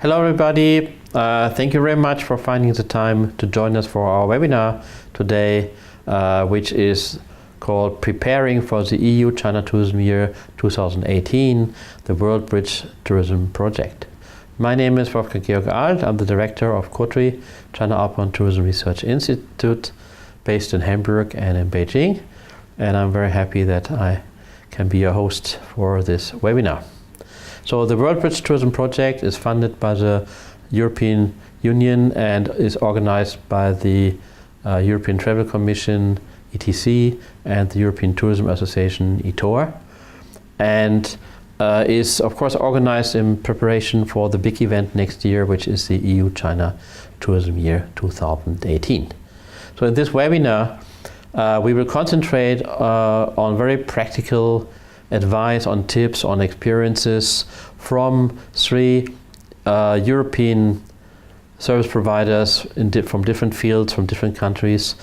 Hello everybody, thank you very much for finding the time to join us for our webinar today, which is called Preparing for the EU-China Tourism Year 2018, the World Bridge Tourism Project. My name is Prof. Arlt. I'm the director of COTRI, China Outbound Tourism Research Institute, based in Hamburg and in Beijing, and I'm very happy that I can be your host for this webinar. So the World Bridge Tourism Project is funded by the European Union and is organized by the European Travel Commission, ETC, and the European Tourism Association, ETOA, and is of course organized in preparation for the big event next year, which is the EU-China Tourism Year 2018. So in this webinar, we will concentrate on very practical advice, on tips, on experiences from three European service providers from different fields, from different countries,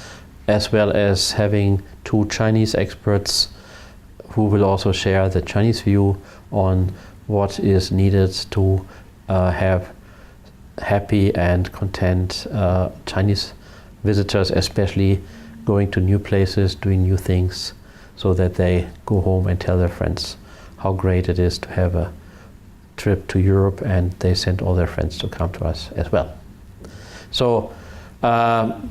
as well as having two Chinese experts who will also share the Chinese view on what is needed to have happy and content Chinese visitors, especially going to new places, doing new things, so that they go home and tell their friends how great it is to have a trip to Europe, and they send all their friends to come to us as well. So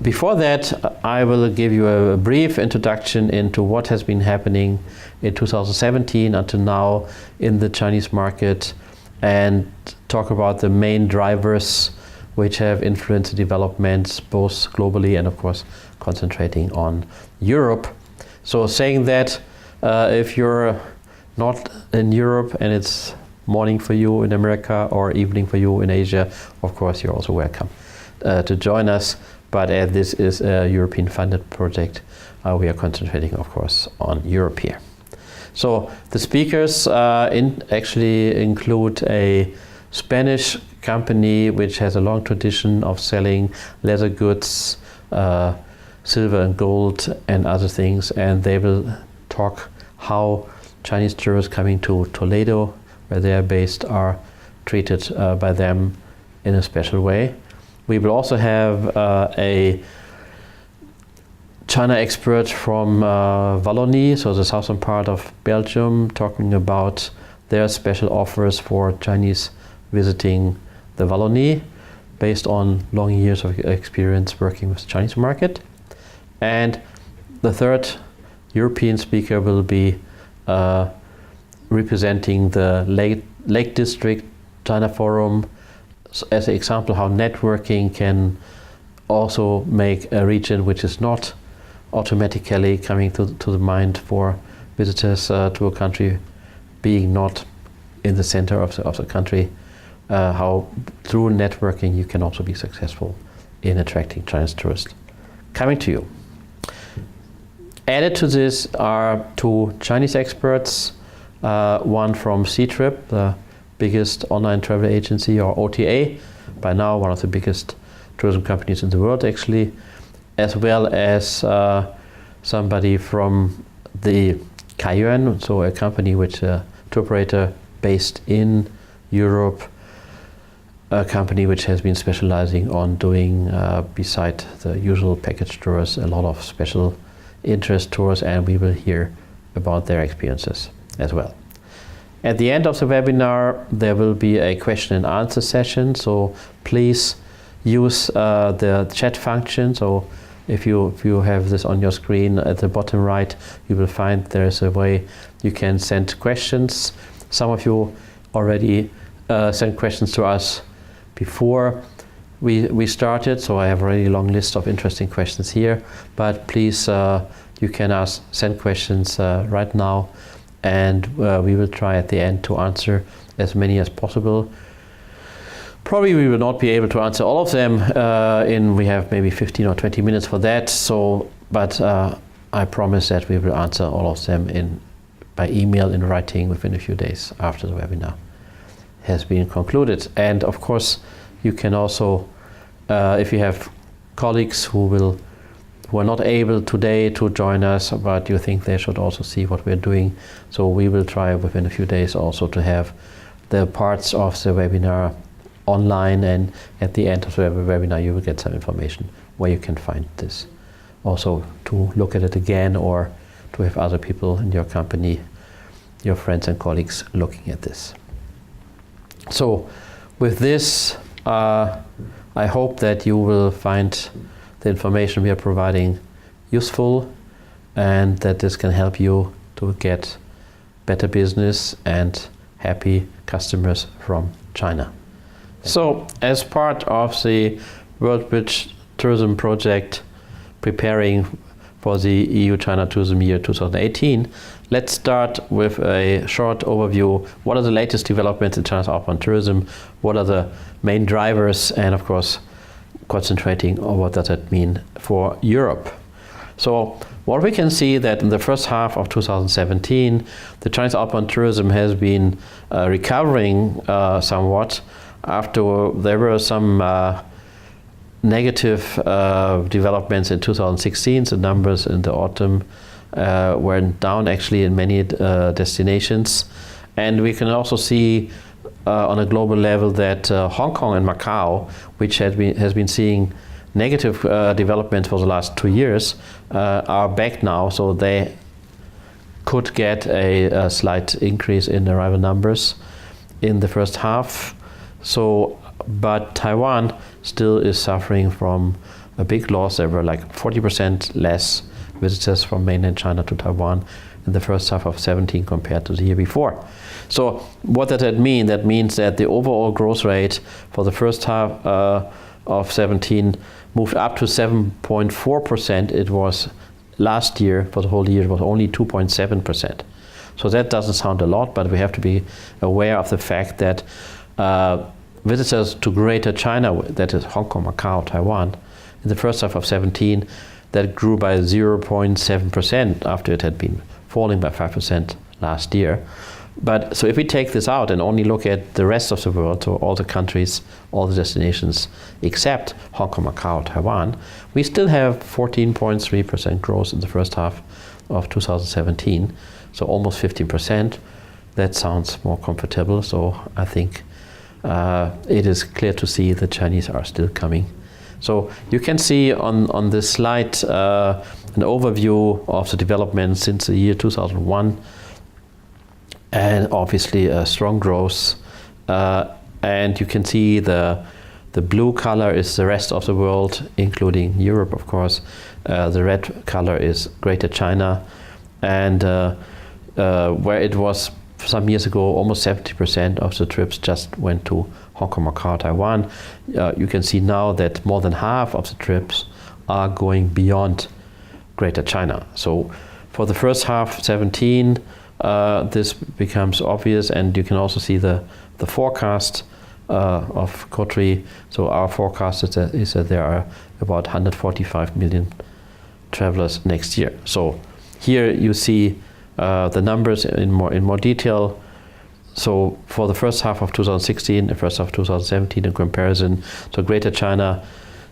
before that, I will give you a brief introduction into what has been happening in 2017 until now in the Chinese market, and talk about the main drivers which have influenced the developments both globally and of course concentrating on Europe. So saying that, if you're not in Europe and it's morning for you in America or evening for you in Asia, of course you're also welcome to join us. But as this is a European funded project, we are concentrating of course on Europe here. So the speakers actually include a Spanish company which has a long tradition of selling leather goods, silver and gold and other things, and they will talk how Chinese tourists coming to Toledo, where they are based, are treated by them in a special way. We will also have a China expert from Wallonie, so the southern part of Belgium, talking about their special offers for Chinese visiting the Wallonie, based on long years of experience working with the Chinese market. And the third European speaker will be representing the Lake District China Forum as an example how networking can also make a region which is not automatically coming to the mind for visitors to a country being not in the center of the country, how through networking you can also be successful in attracting Chinese tourists coming to you. Added to this are two Chinese experts, one from Ctrip, the biggest online travel agency, or OTA, by now one of the biggest tourism companies in the world actually, as well as somebody from the Kaiyuan, so a company which tour operator based in Europe, a company which has been specializing on doing, beside the usual package tours, a lot of special interest tours, and we will hear about their experiences as well. At the end of the webinar, there will be a question and answer session, so please use the chat function. So if you have this on your screen at the bottom right, you will find there's a way you can send questions. Some of you already sent questions to us before we started, so I have already a long list of interesting questions here, but please you can send questions right now, and we will try at the end to answer as many as possible. Probably we will not be able to answer all of them we have maybe 15 or 20 minutes for that, but I promise that we will answer all of them by email in writing within a few days after the webinar has been concluded. And of course you can also, if you have colleagues who are not able today to join us, but you think they should also see what we're doing, so we will try within a few days also to have the parts of the webinar online, and at the end of the webinar you will get some information where you can find this. Also to look at it again, or to have other people in your company, your friends and colleagues, looking at this. So with this, I hope that you will find the information we are providing useful, and that this can help you to get better business and happy customers from China. So as part of the World Bridge Tourism Project, preparing for the EU-China Tourism Year 2018, let's start with a short overview. What are the latest developments in China's outbound tourism? What are the main drivers? And of course, concentrating on what does that mean for Europe. So what we can see that in the first half of 2017, the Chinese outbound tourism has been recovering somewhat after there were some negative developments in 2016. The numbers in the autumn went down actually in many destinations. And we can also see on a global level that Hong Kong and Macau, which has been seeing negative development for the last 2 years, are back now, so they could get a slight increase in arrival numbers in the first half. So, but Taiwan still is suffering from a big loss. There were like 40% less visitors from mainland China to Taiwan in the first half of 17 compared to the year before. So what does that mean? That means that the overall growth rate for the first half of 17 moved up to 7.4%. It was last year, for the whole year, it was only 2.7%. So that doesn't sound a lot, but we have to be aware of the fact that visitors to Greater China, that is Hong Kong, Macau, Taiwan, in the first half of 17, that grew by 0.7% after it had been falling by 5% last year. But so if we take this out and only look at the rest of the world, so all the countries, all the destinations except Hong Kong, Macau, Taiwan, we still have 14.3% growth in the first half of 2017, so almost 15%. That sounds more comfortable, so I think it is clear to see the Chinese are still coming. So you can see on this slide an overview of the development since the year 2001, and obviously a strong growth. And you can see the blue color is the rest of the world, including Europe, of course. The red color is Greater China, and where it was some years ago, almost 70% of the trips just went to Hong Kong, Macau, Taiwan. You can see now that more than half of the trips are going beyond Greater China. So for the first half 17, this becomes obvious, and you can also see the forecast of COTRI. So our forecast is that there are about 145 million travelers next year. So here you see the numbers in more detail. So for the first half of 2016, the first half of 2017 in comparison, so Greater China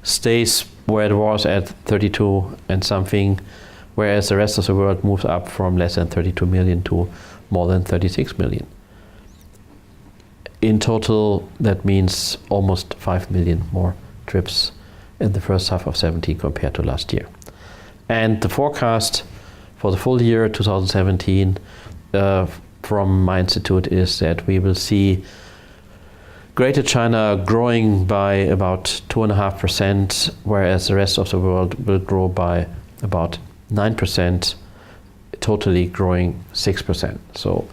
stays where it was at 32 and something, whereas the rest of the world moves up from less than 32 million to more than 36 million. In total, that means almost 5 million more trips in the first half of 17 compared to last year. And the forecast for the full year 2017 from my institute is that we will see Greater China growing by about 2.5%, whereas the rest of the world will grow by about 9%, totally growing 6%. So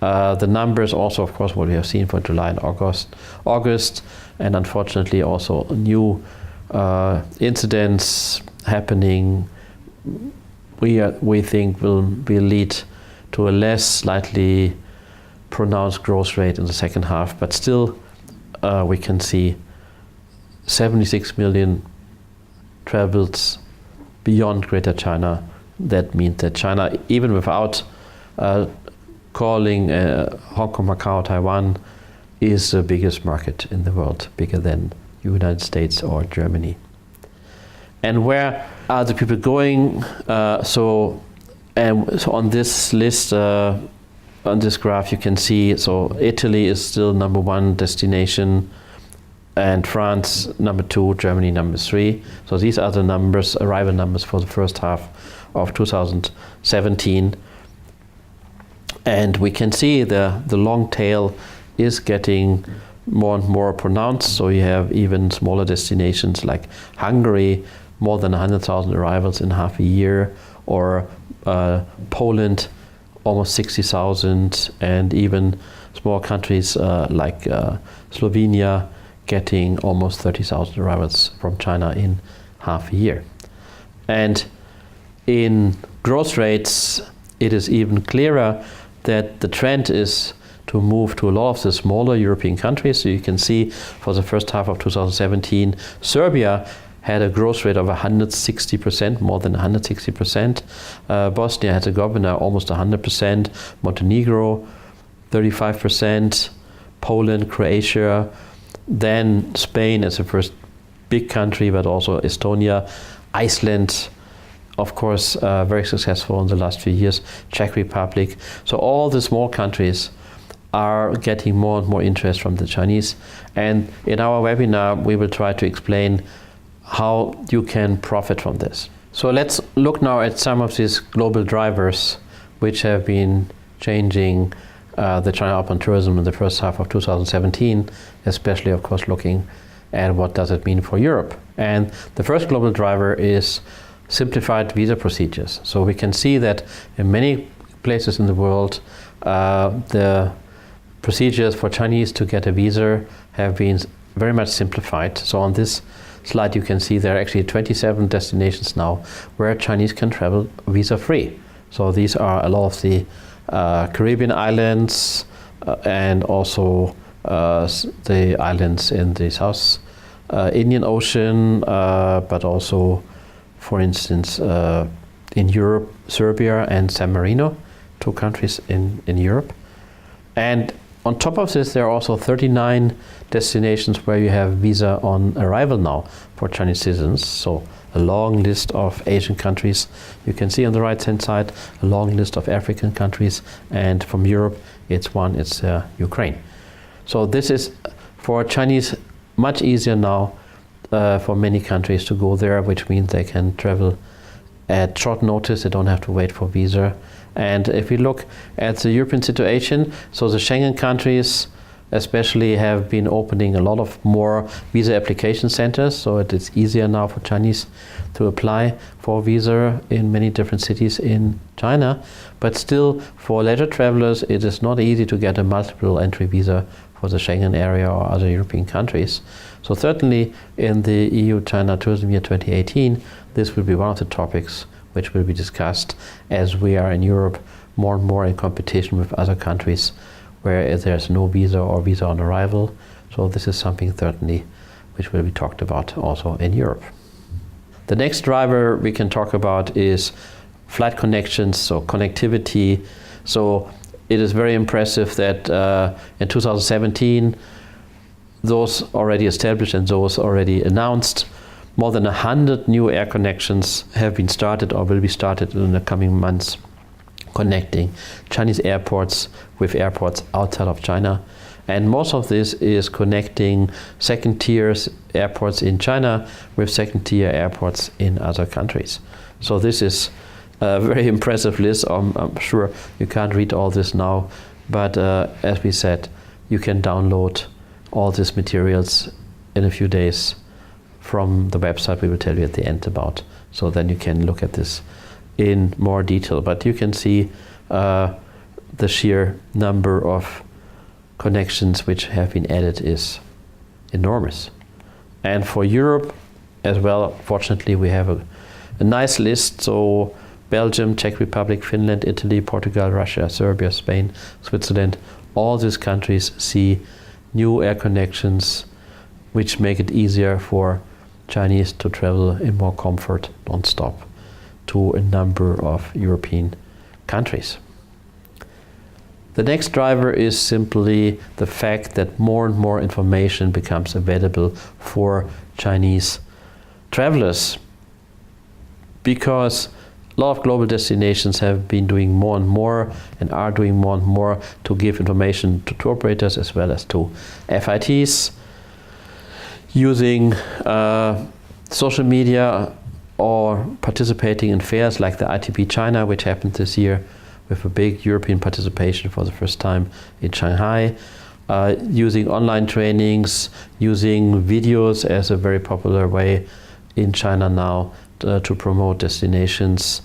the numbers also, of course, what we have seen for July and August, and unfortunately also new incidents happening, we think will lead to a less slightly pronounced growth rate in the second half, but still we can see 76 million travels beyond Greater China. That means that China, even without calling Hong Kong, Macau, Taiwan, is the biggest market in the world, bigger than United States or Germany. And where are the people going? So on this list, on this graph, you can see, so Italy is still #1 destination, and France number 2, Germany number 3. So these are the numbers, arrival numbers for the first half of 2017. And we can see the long tail is getting more and more pronounced. So you have even smaller destinations like Hungary, more than 100,000 arrivals in half a year, or Poland, almost 60,000, and even small countries like Slovenia getting almost 30,000 arrivals from China in half a year. And in growth rates, it is even clearer that the trend is to move to a lot of the smaller European countries. So you can see for the first half of 2017, Serbia had a growth rate of 160%, more than 160%. Bosnia-Herzegovina, almost 100%. Montenegro, 35%. Poland, Croatia. Then Spain as the first big country, but also Estonia. Iceland, of course, very successful in the last few years. Czech Republic. So all the small countries are getting more and more interest from the Chinese. And in our webinar, we will try to explain how you can profit from this. So let's look now at some of these global drivers which have been changing the China outbound tourism in the first half of 2017, especially, of course, looking at what does it mean for Europe. And the first global driver is simplified visa procedures. So we can see that in many places in the world, the procedures for Chinese to get a visa have been very much simplified. So on this slide you can see there are actually 27 destinations now where Chinese can travel visa-free. So these are a lot of the Caribbean islands and also the islands in the South Indian Ocean, but also, for instance, in Europe, Serbia and San Marino, 2 countries in Europe. And on top of this, there are also 39 destinations where you have visa on arrival now for Chinese citizens. So a long list of Asian countries. You can see on the right-hand side a long list of African countries, and from Europe it's Ukraine. So this is for Chinese much easier now for many countries to go there, which means they can travel at short notice. They don't have to wait for visa. And if we look at the European situation, so the Schengen countries especially have been opening a lot of more visa application centers, so it is easier now for Chinese to apply for visa in many different cities in China. But still, for leisure travelers, it is not easy to get a multiple entry visa for the Schengen area or other European countries. So certainly in the EU-China Tourism Year 2018, this will be one of the topics which will be discussed, as we are in Europe more and more in competition with other countries where there's no visa or visa on arrival. So this is something certainly which will be talked about also in Europe. The next driver we can talk about is flight connections, so connectivity. So it is very impressive that in 2017, those already established and those already announced, more than 100 new air connections have been started or will be started in the coming months, connecting Chinese airports with airports outside of China. And most of this is connecting second-tier airports in China with second-tier airports in other countries. So this is a very impressive list. I'm sure you can't read all this now, but as we said, you can download all these materials in a few days from the website we will tell you at the end about. So then you can look at this in more detail. But you can see the sheer number of connections which have been added is enormous. And for Europe as well, fortunately, we have a nice list. So Belgium, Czech Republic, Finland, Italy, Portugal, Russia, Serbia, Spain, Switzerland, all these countries see new air connections which make it easier for Chinese to travel in more comfort, non-stop, to a number of European countries. The next driver is simply the fact that more and more information becomes available for Chinese travelers, because a lot of global destinations have been doing more and more and are doing more and more to give information to tour operators as well as to FITs. using social media or participating in fairs like the ITB China, which happened this year with a big European participation for the first time in Shanghai, using online trainings, using videos as a very popular way in China now to promote destinations.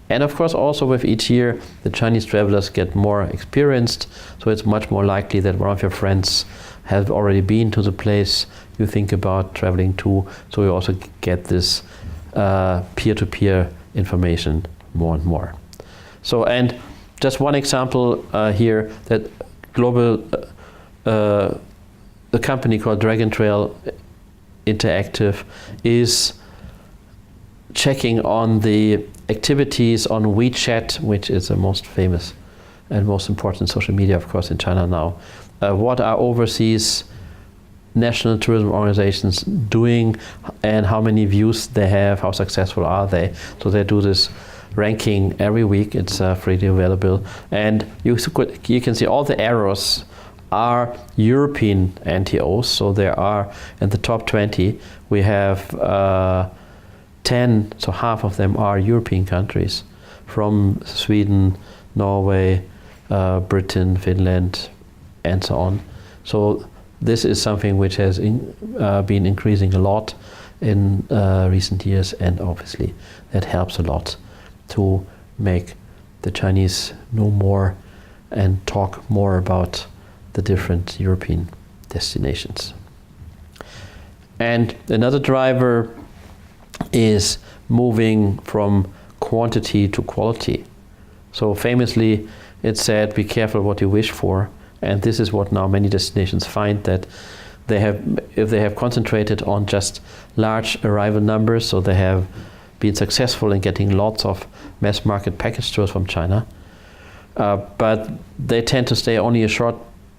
And of course also with each year the Chinese travelers get more experienced, so it's much more likely that one of your friends has already been to the place you think about traveling to, so you also get this peer-to-peer information more and more. So, and just one example here, that global, the company called Dragon Trail Interactive is checking on the activities on WeChat, which is the most famous and most important social media, of course, in China now. What are overseas national tourism organizations doing and how many views they have, how successful are they. So they do this ranking every week. It's freely available. And you can see all the arrows are European NTOs. So there are, in the top 20, we have 10, so half of them are European countries, from Sweden, Norway, Britain, Finland, and so on. So this is something which has been increasing a lot in recent years, and obviously that helps a lot to make the Chinese know more and talk more about the different European destinations. And another driver is moving from quantity to quality. So famously it said, be careful what you wish for. And this is what now many destinations find, that they have, if they have concentrated on just large arrival numbers, so they have been successful in getting lots of mass market package tours from China, but they tend to stay only a short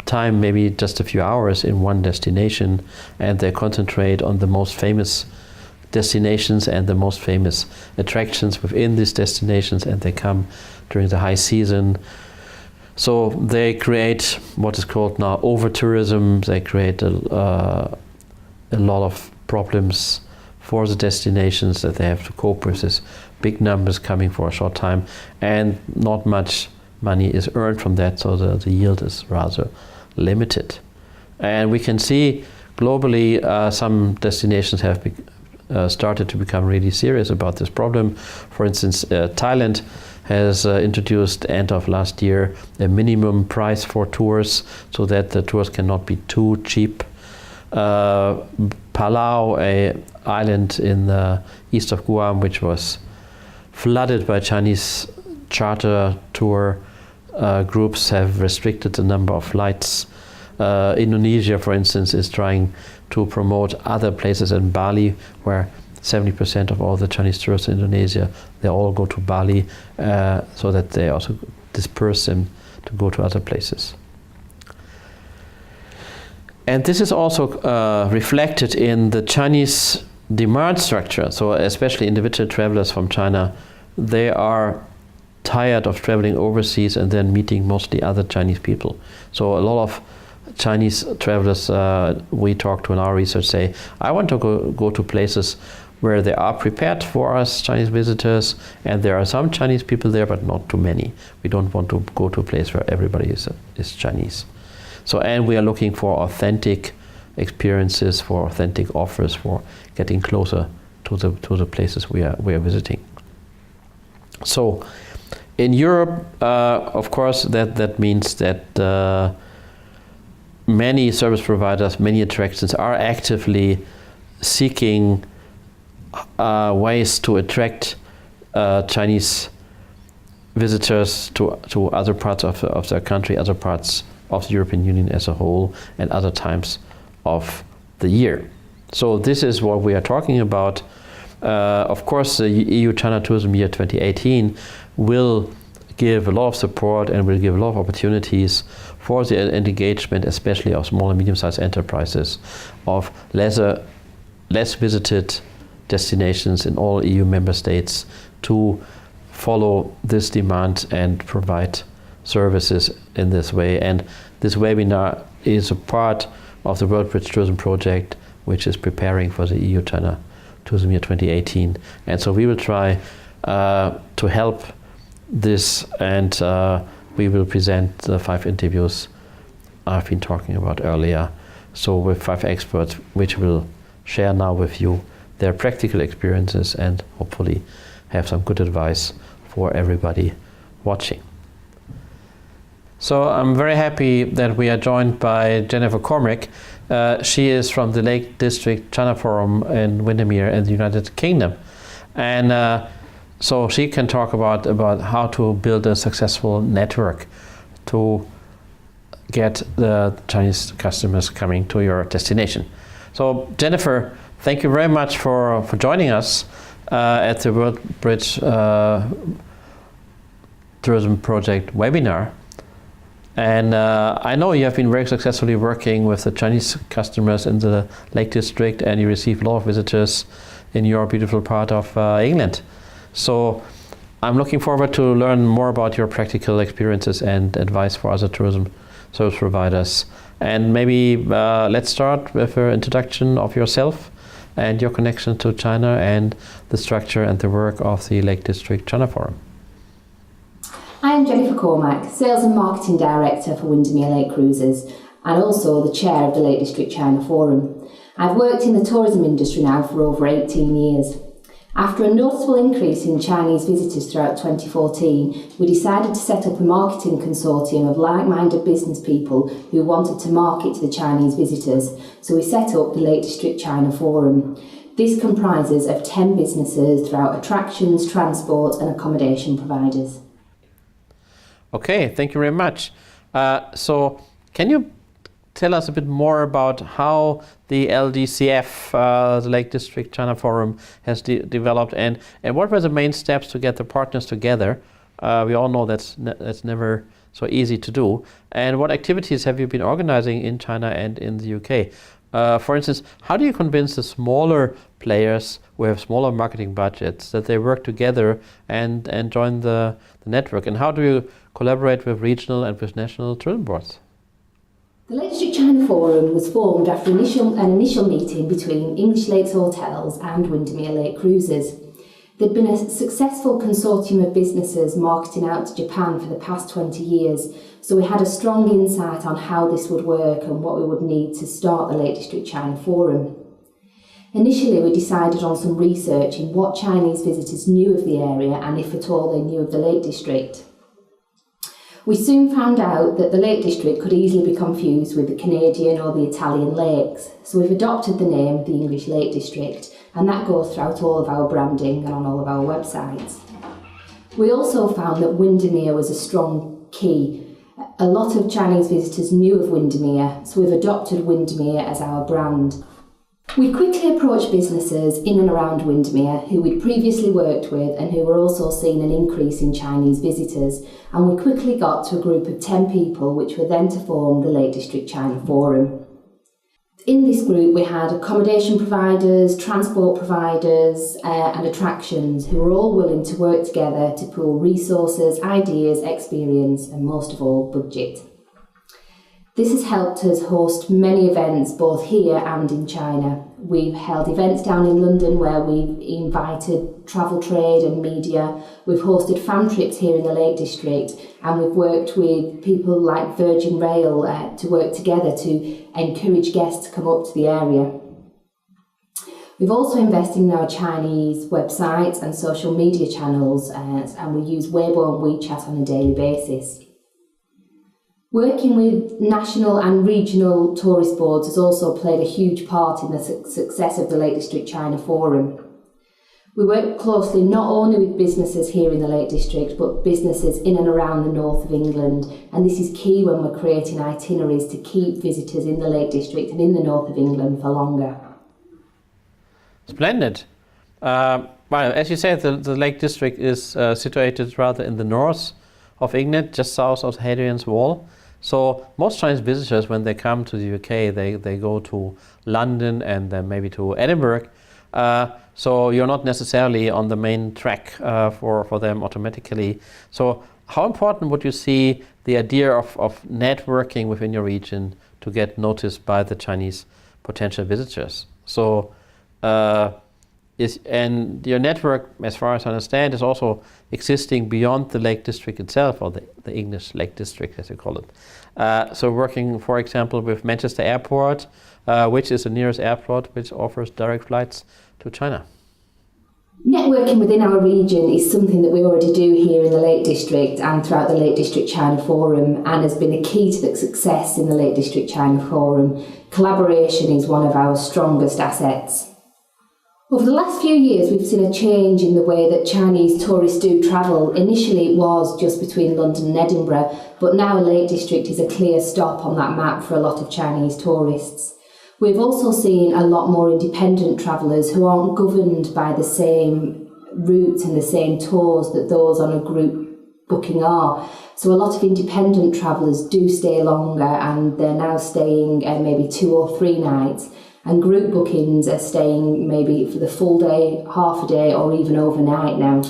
time, maybe just a few hours in one destination, and they concentrate on the most famous destinations and the most famous attractions within these destinations, and they come during the high season. So they create what is called now over-tourism. They create a lot of problems for the destinations, that they have to cope with this big numbers coming for a short time, and not much money is earned from that, so the yield is rather limited. And we can see globally some destinations have started to become really serious about this problem. For instance, Thailand has introduced, end of last year, a minimum price for tours, so that the tours cannot be too cheap. Palau, an island in the east of Guam, which was flooded by Chinese charter tour groups, have restricted the number of flights. Indonesia, for instance, is trying to promote other places in Bali, where 70% of all the Chinese tourists in Indonesia, they all go to Bali, so that they also disperse them to go to other places. And this is also reflected in the Chinese demand structure. So especially individual travelers from China, they are tired of traveling overseas and then meeting mostly other Chinese people. So a lot of Chinese travelers we talk to in our research say, I want to go to places where they are prepared for us Chinese visitors, and there are some Chinese people there, but not too many. We don't want to go to a place where everybody is Chinese. So, and we are looking for authentic experiences, for authentic offers, for getting closer to the places we are visiting. So, in Europe, of course, that means that many service providers, many attractions are actively seeking ways to attract Chinese visitors to other parts of their country, other parts of the European Union as a whole, and other times of the year. So this is what we are talking about. Of course, the EU China Tourism Year 2018 will give a lot of support and will give a lot of opportunities for the engagement, especially of small and medium-sized enterprises, of less visited destinations in all EU member states, to follow this demand and provide services in this way. And this webinar is a part of the World Bridge Tourism Project, which is preparing for the EU-China Tourism Year 2018. And so we will try to help this, and we will present the 5 interviews I've been talking about earlier. So with 5 experts, which will share now with you their practical experiences and hopefully have some good advice for everybody watching. So I'm very happy that we are joined by Jennifer Cormack. She is from the Lake District China Forum in Windermere in the United Kingdom. And so she can talk about how to build a successful network to get the Chinese customers coming to your destination. So Jennifer, thank you very much for joining us at the World Bridge Tourism Project webinar. And I know you have been very successfully working with the Chinese customers in the Lake District, and you receive a lot of visitors in your beautiful part of England. So I'm looking forward to learn more about your practical experiences and advice for other tourism service providers. And maybe let's start with an introduction of yourself and your connection to China and the structure and the work of the Lake District China Forum. I am Jennifer Cormack, Sales and Marketing Director for Windermere Lake Cruises, and also the Chair of the Lake District China Forum. I've worked in the tourism industry now for over 18 years. After a noticeable increase in Chinese visitors throughout 2014, we decided to set up a marketing consortium of like-minded business people who wanted to market to the Chinese visitors, so we set up the Lake District China Forum. This comprises of 10 businesses throughout attractions, transport and accommodation providers. Okay, thank you very much. So can you tell us a bit more about how the LDCF, the Lake District China Forum, has developed, and what were the main steps to get the partners together? We all know that's never so easy to do. And what activities have you been organizing in China and in the UK? For instance, how do you convince the smaller players who have smaller marketing budgets that they work together and join the network? And how do you collaborate with regional and with national tourism boards? The Lake District China Forum was formed after an initial meeting between English Lakes Hotels and Windermere Lake Cruises. There'd been a successful consortium of businesses marketing out to Japan for the past 20 years, so we had a strong insight on how this would work and what we would need to start the Lake District China Forum. Initially, we decided on some research in what Chinese visitors knew of the area and if at all they knew of the Lake District. We soon found out that the Lake District could easily be confused with the Canadian or the Italian lakes, so we've adopted the name the English Lake District, and that goes throughout all of our branding and on all of our websites. We also found that Windermere was a strong key. A lot of Chinese visitors knew of Windermere, so we've adopted Windermere as our brand. We quickly approached businesses in and around Windermere who we'd previously worked with and who were also seeing an increase in Chinese visitors, and we quickly got to a group of 10 people which were then to form the Lake District China Forum. In this group we had accommodation providers, transport providers and attractions who were all willing to work together to pool resources, ideas, experience and most of all budget. This has helped us host many events both here and in China. We've held events down in London where we've invited travel trade and media. We've hosted fan trips here in the Lake District, and we've worked with people like Virgin Rail to work together to encourage guests to come up to the area. We've also invested in our Chinese website and social media channels, and we use Weibo and WeChat on a daily basis. Working with national and regional tourist boards has also played a huge part in the success of the Lake District China Forum. We work closely not only with businesses here in the Lake District, but businesses in and around the north of England, and this is key when we're creating itineraries to keep visitors in the Lake District and in the north of England for longer. Splendid. Well, as you said, the Lake District is situated rather in the north of England, just south of Hadrian's Wall. So most Chinese visitors, when they come to the UK, they go to London and then maybe to Edinburgh. So you're not necessarily on the main track for them automatically. So how important would you see the idea of networking within your region to get noticed by the Chinese potential visitors? So, and your network, as far as I understand, is also existing beyond the Lake District itself, or the English Lake District, as you call it. So working, for example, with Manchester Airport, which is the nearest airport which offers direct flights to China. Networking within our region is something that we already do here in the Lake District and throughout the Lake District China Forum, and has been a key to the success in the Lake District China Forum. Collaboration is one of our strongest assets. Over the last few years, we've seen a change in the way that Chinese tourists do travel. Initially, it was just between London and Edinburgh, but now Lake District is a clear stop on that map for a lot of Chinese tourists. We've also seen a lot more independent travellers who aren't governed by the same routes and the same tours that those on a group booking are. So a lot of independent travellers do stay longer, and they're now staying maybe 2 or 3 nights. And group bookings are staying maybe for the full day, half a day, or even overnight now.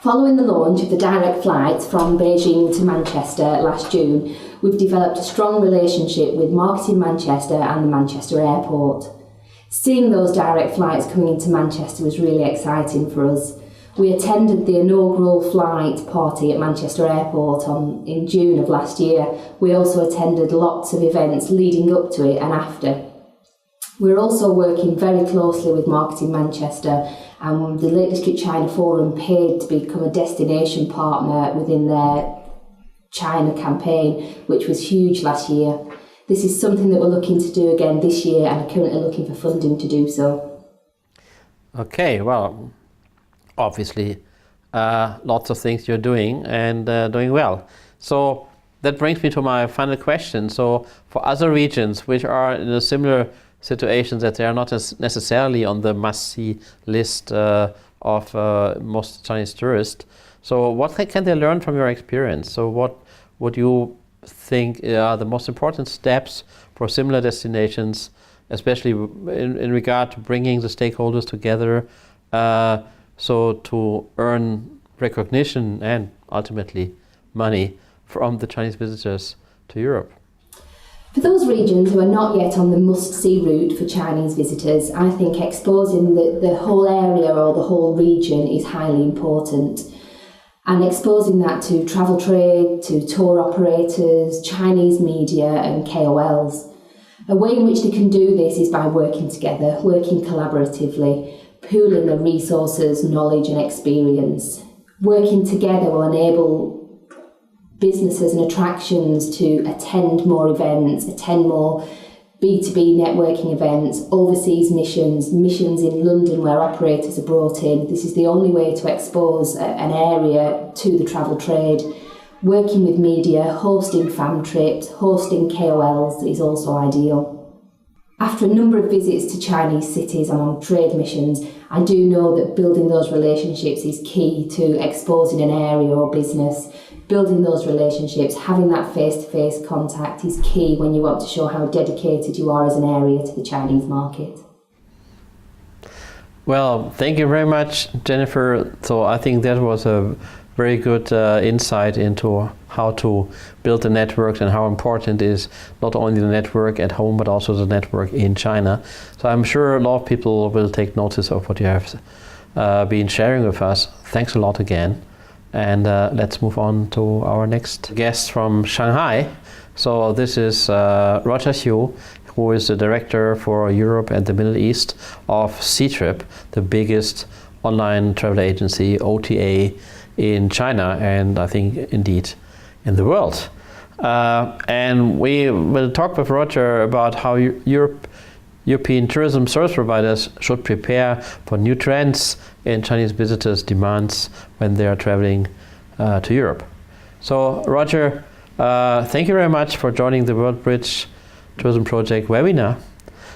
Following the launch of the direct flights from Beijing to Manchester last June, we've developed a strong relationship with Marketing Manchester and the Manchester Airport. Seeing those direct flights coming into Manchester was really exciting for us. We attended the inaugural flight party at Manchester Airport in June of last year. We also attended lots of events leading up to it and after. We're also working very closely with Marketing Manchester, and the Lake District China Forum paid to become a destination partner within their China campaign, which was huge last year. This is something that we're looking to do again this year, and are currently looking for funding to do so. Okay, well, obviously lots of things you're doing and doing well. So that brings me to my final question. So for other regions which are in a similar situations that they are not necessarily on the must-see list of most Chinese tourists. So what can they learn from your experience? So what would you think are the most important steps for similar destinations, especially in regard to bringing the stakeholders together, so to earn recognition and ultimately money from the Chinese visitors to Europe? For those regions who are not yet on the must-see route for Chinese visitors, I think exposing the whole area or the whole region is highly important. And exposing that to travel trade, to tour operators, Chinese media and KOLs. A way in which they can do this is by working together, working collaboratively, pooling their resources, knowledge and experience. Working together will enable businesses and attractions to attend more events, attend more B2B networking events, overseas missions in London where operators are brought in. This is the only way to expose an area to the travel trade. Working with media, hosting fam trips, hosting KOLs is also ideal. After a number of visits to Chinese cities and on trade missions, I do know that building those relationships is key to exposing an area or business. Building those relationships, having that face-to-face contact is key when you want to show how dedicated you are as an area to the Chinese market. Well, thank you very much, Jennifer. So I think that was a very good insight into how to build the networks and how important is not only the network at home but also the network in China. So I'm sure a lot of people will take notice of what you have been sharing with us. Thanks a lot again. And let's move on to our next guest from Shanghai. So this is Roger Hsu, who is the director for Europe and the Middle East of COTRI, the biggest online travel agency, OTA, in China and I think indeed in the world. And we will talk with Roger about how European tourism service providers should prepare for new trends in Chinese visitors' demands when they are traveling to Europe. So Roger, thank you very much for joining the World Bridge Tourism Project webinar.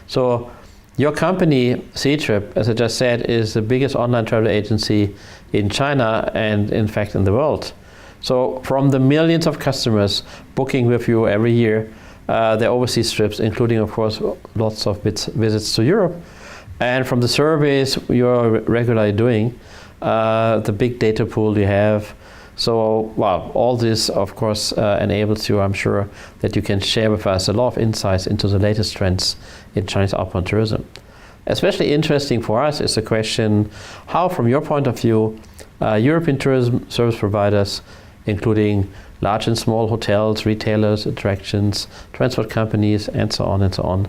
So your company, COTRI, as I just said, is the biggest online travel agency in China and in fact in the world. So from the millions of customers booking with you every year, their overseas trips, including of course lots of visits to Europe, and from the surveys you're regularly doing, the big data pool you have. So, well, all this of course enables you, I'm sure, that you can share with us a lot of insights into the latest trends in Chinese outbound tourism. especially interesting for us is the question how, from your point of view, European tourism service providers, including large and small hotels, retailers, attractions, transport companies, and so on,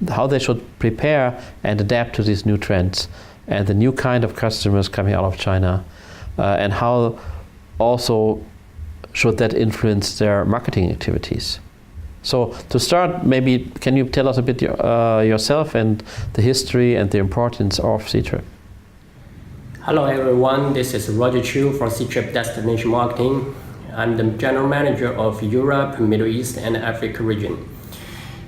how they should prepare and adapt to these new trends and the new kind of customers coming out of China, and how also should that influence their marketing activities. So to start, maybe can you tell us a bit yourself and the history and the importance of C-Trip? Hello everyone, this is Roger Chu from C-Trip Destination Marketing. I'm the General Manager of Europe, Middle East and Africa region.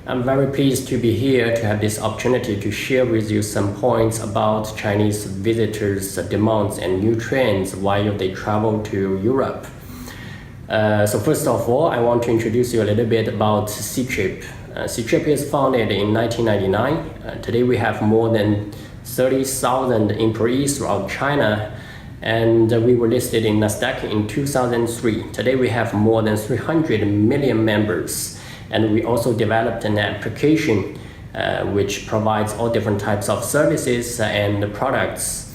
I'm very pleased to be here to have this opportunity to share with you some points about Chinese visitors' demands and new trends while they travel to Europe. So first of all, I want to introduce you a little bit about C-Trip. C-Trip is founded in 1999. Today we have more than 30,000 employees throughout China, and we were listed in Nasdaq in 2003. Today we have more than 300 million members, and we also developed an application which provides all different types of services and products.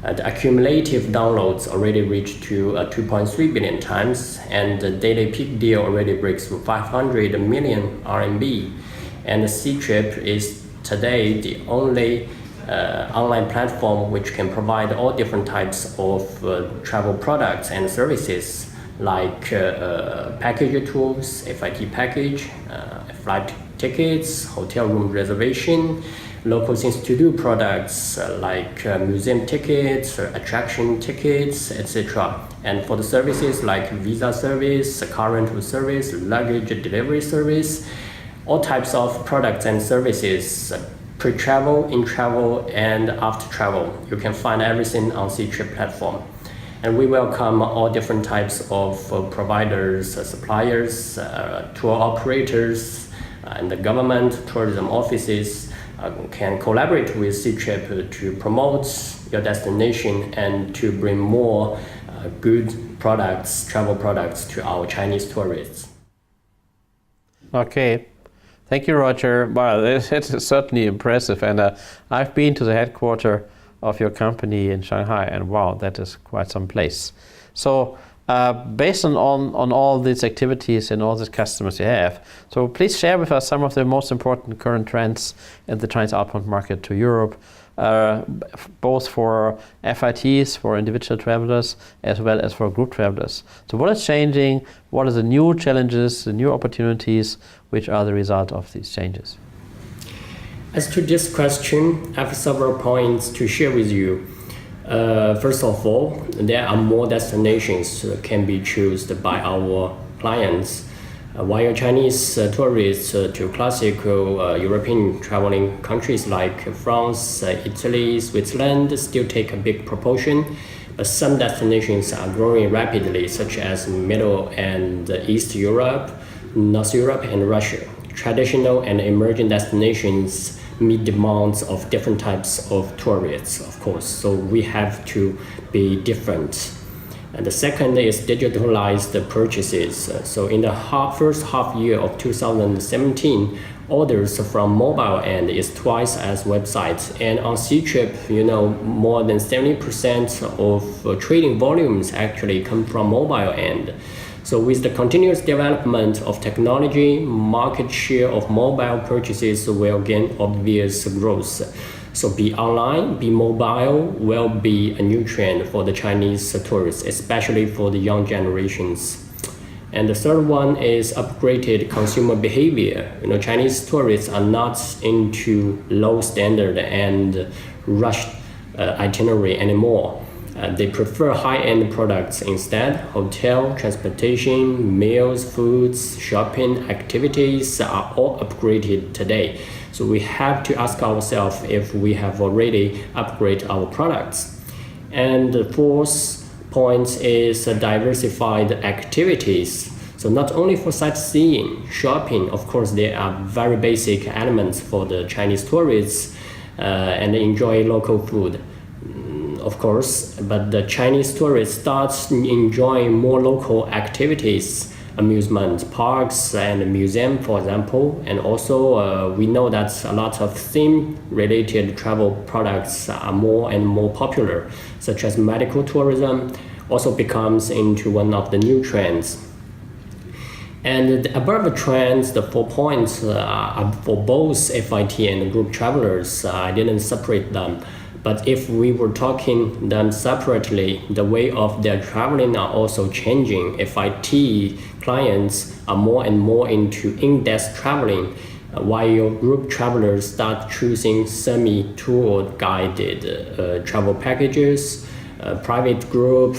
The accumulative downloads already reached to 2.3 billion times, and the daily peak deal already breaks through 500 million RMB. And C-Trip is today the only online platform which can provide all different types of travel products and services like package tours, FIT package, flight tickets, hotel room reservation, local things to do products like museum tickets, attraction tickets, etc. And for the services like visa service, car rental service, luggage delivery service, all types of products and services, pre-travel, in-travel, and after travel. You can find everything on C-Trip platform. And we welcome all different types of providers, suppliers, tour operators, and the government, tourism offices can collaborate with C-Trip to promote your destination and to bring more good products, travel products to our Chinese tourists. Okay. Thank you, Roger. Wow, it's certainly impressive. And I've been to the headquarters of your company in Shanghai, and wow, that is quite some place. So based on all these activities and all these customers you have, so please share with us some of the most important current trends in the Chinese outbound market to Europe, both for FITs, for individual travelers, as well as for group travelers. So what is changing? What are the new challenges, the new opportunities, which are the result of these changes? As to this question, I have several points to share with you. First of all, there are more destinations can be chosen by our clients. While Chinese tourists to classical European traveling countries like France, Italy, Switzerland still take a big proportion, but some destinations are growing rapidly, such as Middle and East Europe, North Europe, and Russia. Traditional and emerging destinations meet demands of different types of tourists, of course, so we have to be different. And the second is digitalized purchases. So in the first half year of 2017, orders from mobile end is twice as websites. And on C-Trip, more than 70% of trading volumes actually come from mobile end. So with the continuous development of technology, market share of mobile purchases will gain obvious growth. So be online, be mobile will be a new trend for the Chinese tourists, especially for the young generations. And the third one is upgraded consumer behavior. Chinese tourists are not into low standard and rushed itinerary anymore. They prefer high-end products instead. Hotel, transportation, meals, foods, shopping, activities are all upgraded today. So we have to ask ourselves if we have already upgraded our products. And the fourth point is diversified activities. So not only for sightseeing, shopping, of course, there are very basic elements for the Chinese tourists and enjoy local food. Of course, but the Chinese tourists start enjoying more local activities amusement parks and museum, for example. And also we know that a lot of theme-related travel products are more and more popular, such as medical tourism also becomes into one of the new trends. And the above trends, the 4 points are for both FIT and group travelers. I didn't separate them. But if we were talking them separately, the way of their traveling are also changing. FIT clients are more and more into in-depth traveling, while your group travelers start choosing semi-tour guided travel packages, private group,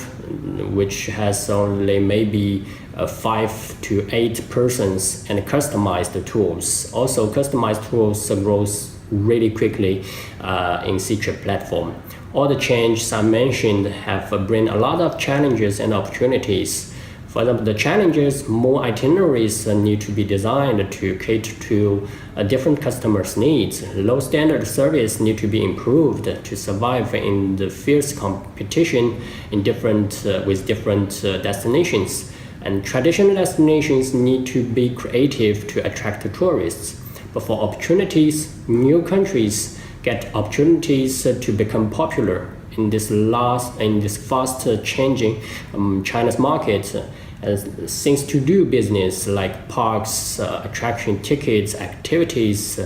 which has only maybe 5 to 8 persons, and customized tours. Also, customized tours grows really quickly in Ctrip platform. All the changes I mentioned have bring a lot of challenges and opportunities. For example, the challenges, more itineraries need to be designed to cater to different customers' needs. Low standard service need to be improved to survive in the fierce competition in with different destinations. And traditional destinations need to be creative to attract tourists. But for opportunities, new countries get opportunities to become popular in this fast changing China's market. Things to do business like parks, attraction tickets, activities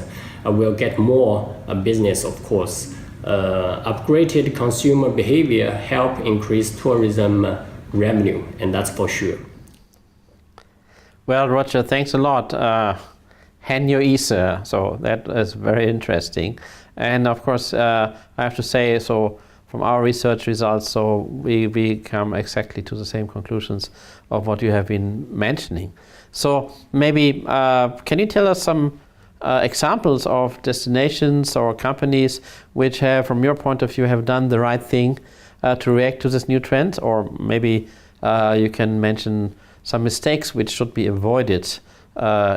will get more business, of course. Upgraded consumer behavior help increase tourism revenue, and that's for sure. Well, Roger, thanks a lot. Hanyo Isa, so that is very interesting. And of course, I have to say, so from our research results, so we come exactly to the same conclusions of what you have been mentioning. So maybe, can you tell us some examples of destinations or companies which have, from your point of view, have done the right thing to react to this new trend? Or maybe you can mention some mistakes which should be avoided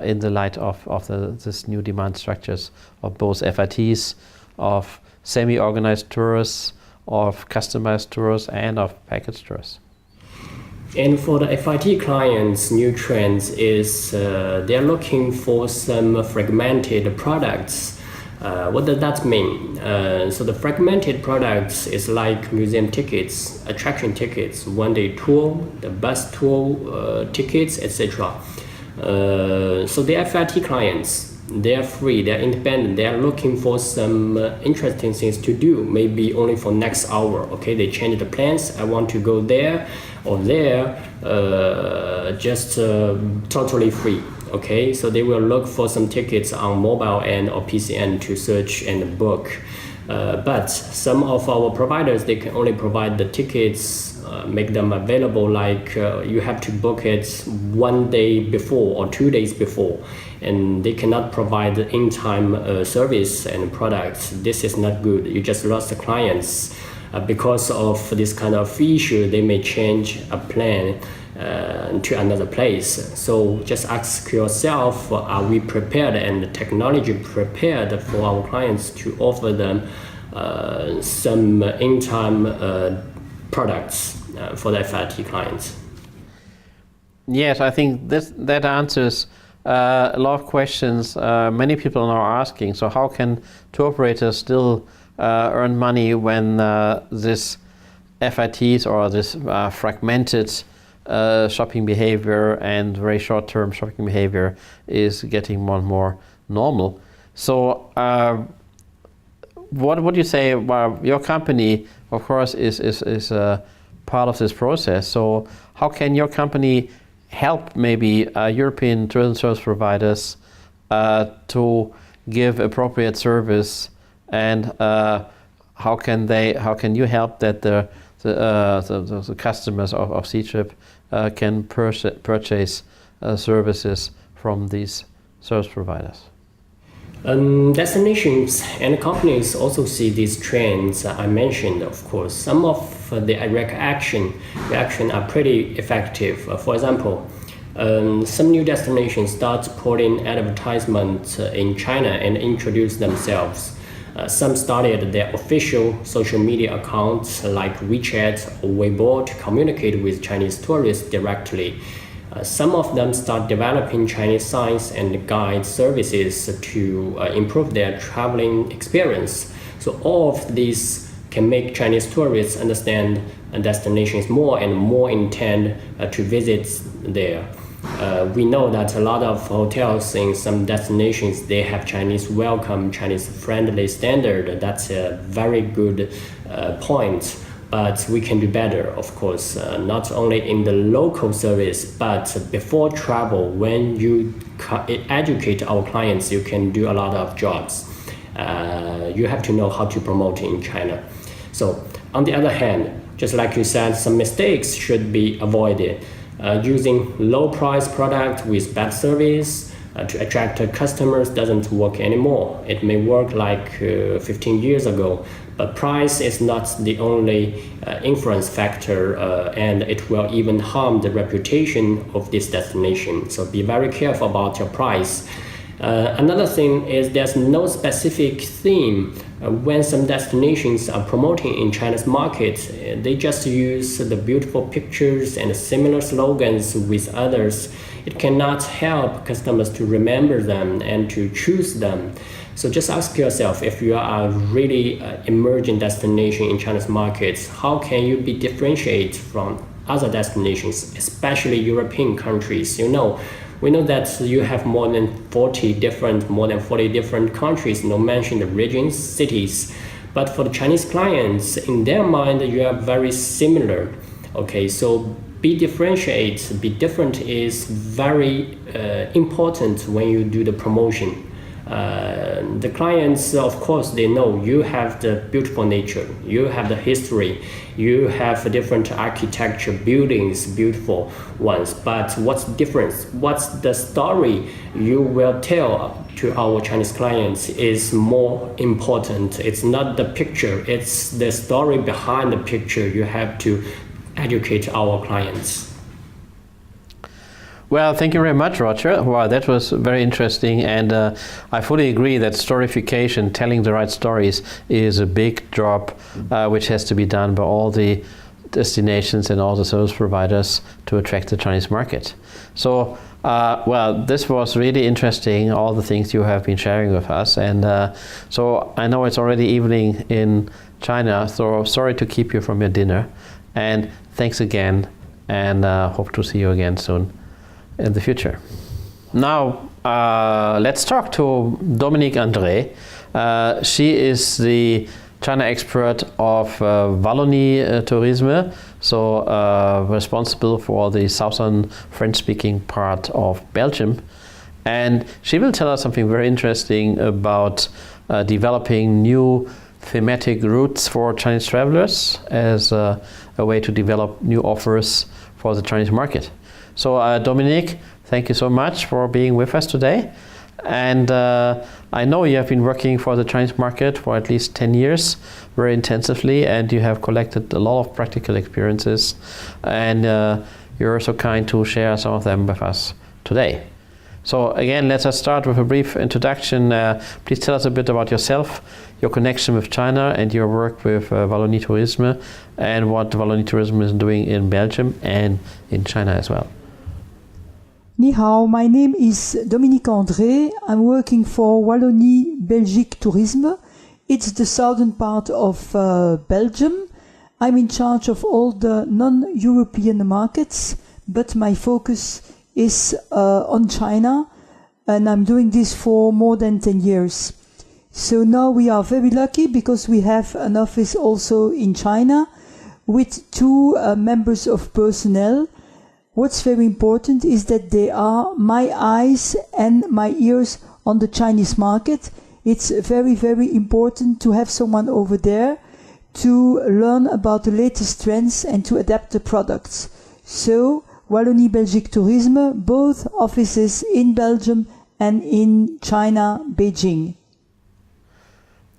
in the light of this new demand structures of both FITs, of semi-organized tours, of customized tours, and of package tours. And for the FIT clients, new trends is they're looking for some fragmented products. What does that mean? So the fragmented products is like museum tickets, attraction tickets, one-day tour, the bus tour tickets, etc. So the FIT clients, they're free, they're independent, they're looking for some interesting things to do, maybe only for next hour. Okay, they change the plans. I want to go there or there, just totally free. Okay, so they will look for some tickets on mobile end or PCN to search and book. But some of our providers, they can only provide the tickets, make them available like you have to book it 1 day before or 2 days before, and they cannot provide in-time service and products. This is not good. You just lost the clients. Because of this kind of issue, they may change a plan to another place. So just ask yourself, are we prepared and technology prepared for our clients to offer them some in-time products for the FIT clients? Yes, I think that answers a lot of questions many people are asking. So how can tour operators still earn money when this FITs or this fragmented shopping behavior and very short-term shopping behavior is getting more and more normal? So what would you say? Well, your company, of course, is part of this process. So how can your company help maybe European tourism service providers to give appropriate service, and how can you help that the customers of Ctrip can purchase services from these service providers? Destinations and companies also see these trends I mentioned, of course. Some of the reaction are pretty effective. For example, some new destinations start putting advertisements in China and introduce themselves. Some started their official social media accounts like WeChat or Weibo to communicate with Chinese tourists directly. Some of them start developing Chinese signs and guide services to improve their traveling experience. So all of these can make Chinese tourists understand destinations more and more intend to visit there. We know that a lot of hotels in some destinations, they have Chinese welcome, Chinese friendly standard. That's a very good point. But we can do better, of course, not only in the local service, but before travel, when you educate our clients, you can do a lot of jobs. You have to know how to promote in China. So on the other hand, just like you said, some mistakes should be avoided. Using low price product with bad service to attract customers doesn't work anymore. It may work like 15 years ago, but price is not the only influence factor, and it will even harm the reputation of this destination. So be very careful about your price. Another thing is there's no specific theme. When some destinations are promoting in China's market, they just use the beautiful pictures and similar slogans with others. It cannot help customers to remember them and to choose them. So just ask yourself, if you are a really emerging destination in China's markets, how can you be differentiated from other destinations, especially European countries? We know that you have more than 40 different countries, no mention the regions, cities. But for the Chinese clients, in their mind, you are very similar. Okay, so be differentiated, be different is very important when you do the promotion. The clients, of course, they know you have the beautiful nature, you have the history, you have different architecture, buildings, beautiful ones. But what's the difference? What's the story you will tell to our Chinese clients is more important. It's not the picture, it's the story behind the picture. You have to educate our clients. Well, thank you very much, Roger. Wow, that was very interesting, and I fully agree that storyfication, telling the right stories, is a big job which has to be done by all the destinations and all the service providers to attract the Chinese market. So, well, this was really interesting, all the things you have been sharing with us, and so I know it's already evening in China, so sorry to keep you from your dinner, and thanks again, and hope to see you again soon in the future. Now let's talk to Dominique André. She is the China expert of Wallonie Tourisme, so responsible for the southern French-speaking part of Belgium, and she will tell us something very interesting about developing new thematic routes for Chinese travelers as a way to develop new offers for the Chinese market. So Dominique, thank you so much for being with us today. And I know you have been working for the Chinese market for at least 10 years, very intensively, and you have collected a lot of practical experiences. And you're so kind to share some of them with us today. So again, let us start with a brief introduction. Please tell us a bit about yourself, your connection with China, and your work with Wallonie Tourisme, and what Wallonie Tourisme is doing in Belgium and in China as well. Ni hao, my name is Dominique André. I'm working for Wallonie Belgique Tourisme. It's the southern part of Belgium. I'm in charge of all the non-European markets, but my focus is on China, and I'm doing this for more than 10 years. So now we are very lucky because we have an office also in China with 2 members of personnel. What's very important is that they are my eyes and my ears on the Chinese market. It's very, very important to have someone over there to learn about the latest trends and to adapt the products. So Wallonie Belgique Tourisme, both offices in Belgium and in China, Beijing.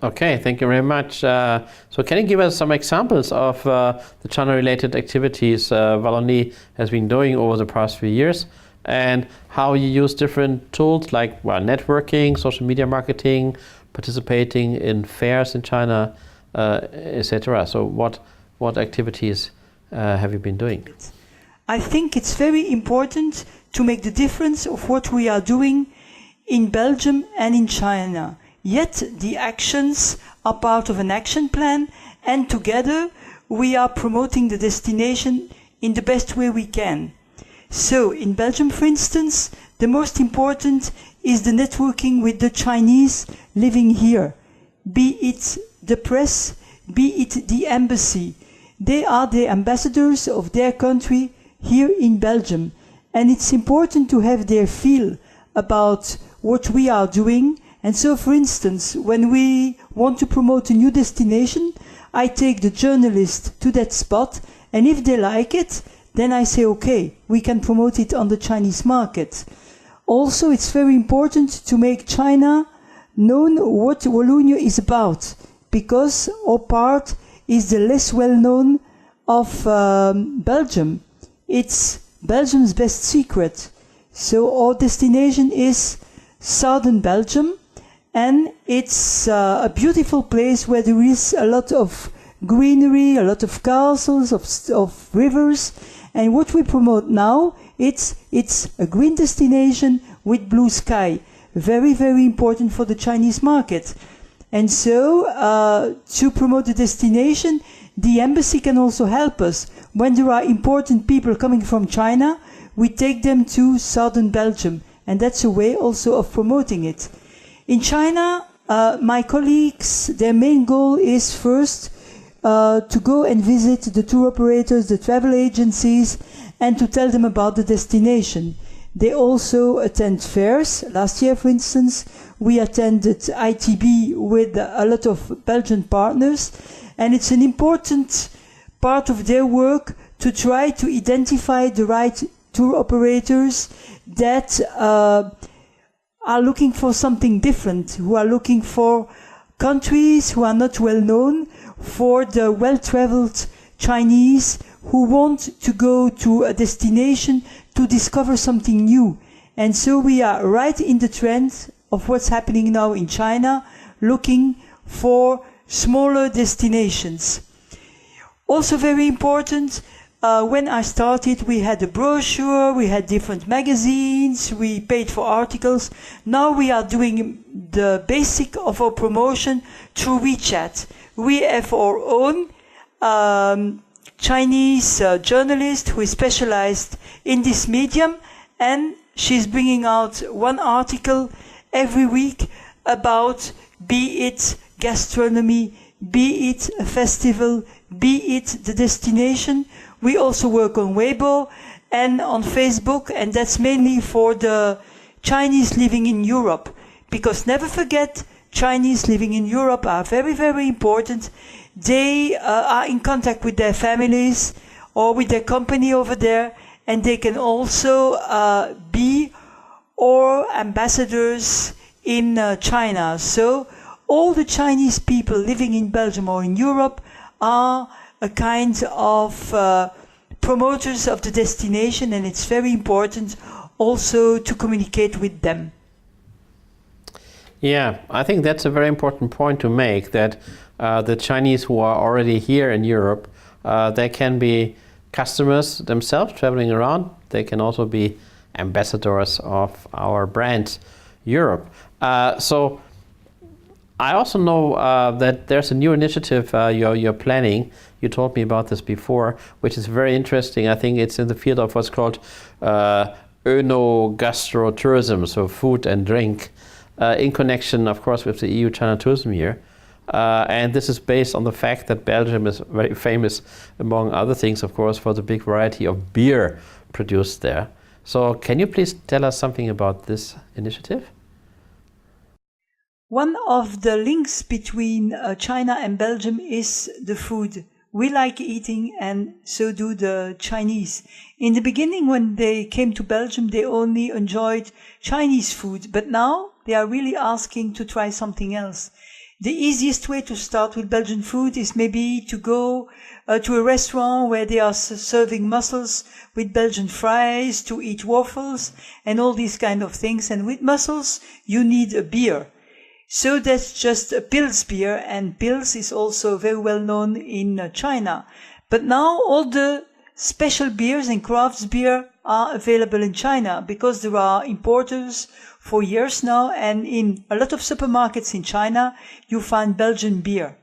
Okay, thank you very much. So can you give us some examples of the China-related activities Wallonie has been doing over the past few years, and how you use different tools like networking, social media marketing, participating in fairs in China, etc. So what activities have you been doing? I think it's very important to make the difference of what we are doing in Belgium and in China. Yet the actions are part of an action plan, and together we are promoting the destination in the best way we can. So in Belgium, for instance, the most important is the networking with the Chinese living here, be it the press, be it the embassy. They are the ambassadors of their country here in Belgium, and it's important to have their feel about what we are doing. And so, for instance, when we want to promote a new destination, I take the journalist to that spot, and if they like it, then I say, okay, we can promote it on the Chinese market. Also, it's very important to make China known what Wallonia is about, because our part is the less well known of Belgium. It's Belgium's best secret. So our destination is southern Belgium, and it's a beautiful place where there is a lot of greenery, a lot of castles, of rivers. And what we promote now, it's a green destination with blue sky. Very, very important for the Chinese market. And so, to promote the destination, the embassy can also help us. When there are important people coming from China, we take them to southern Belgium. And that's a way also of promoting it. In China, my colleagues, their main goal is first to go and visit the tour operators, the travel agencies, and to tell them about the destination. They also attend fairs. Last year, for instance, we attended ITB with a lot of Belgian partners, and it's an important part of their work to try to identify the right tour operators that are looking for something different, who are looking for countries who are not well known, for the well-traveled Chinese who want to go to a destination to discover something new. And so we are right in the trend of what's happening now in China, looking for smaller destinations. Also very important, when I started, we had a brochure, we had different magazines, we paid for articles. Now we are doing the basic of our promotion through WeChat. We have our own Chinese journalist who is specialized in this medium, and she's bringing out one article every week about, be it gastronomy, be it a festival, be it the destination. We also work on Weibo and on Facebook, and that's mainly for the Chinese living in Europe. Because never forget, Chinese living in Europe are very, very important. They are in contact with their families or with their company over there, and they can also be our ambassadors in China. So all the Chinese people living in Belgium or in Europe are a kind of promoters of the destination, and it's very important also to communicate with them. Yeah, I think that's a very important point to make, that the Chinese who are already here in Europe, they can be customers themselves traveling around. They can also be ambassadors of our brand, Europe. So I also know that there's a new initiative you're planning. You told me about this before, which is very interesting. I think it's in the field of what's called œnogastrotourism, so food and drink, in connection, of course, with the EU-China Tourism Year. And this is based on the fact that Belgium is very famous, among other things, of course, for the big variety of beer produced there. So can you please tell us something about this initiative? One of the links between China and Belgium is the food. We like eating, and so do the Chinese. In the beginning, when they came to Belgium, they only enjoyed Chinese food, but now they are really asking to try something else. The easiest way to start with Belgian food is maybe to go to a restaurant where they are serving mussels with Belgian fries, to eat waffles and all these kind of things. And with mussels, you need a beer. So that's just a Pils beer, and Pils is also very well known in China. But now all the special beers and crafts beer are available in China because there are importers for years now, and in a lot of supermarkets in China you find Belgian beer.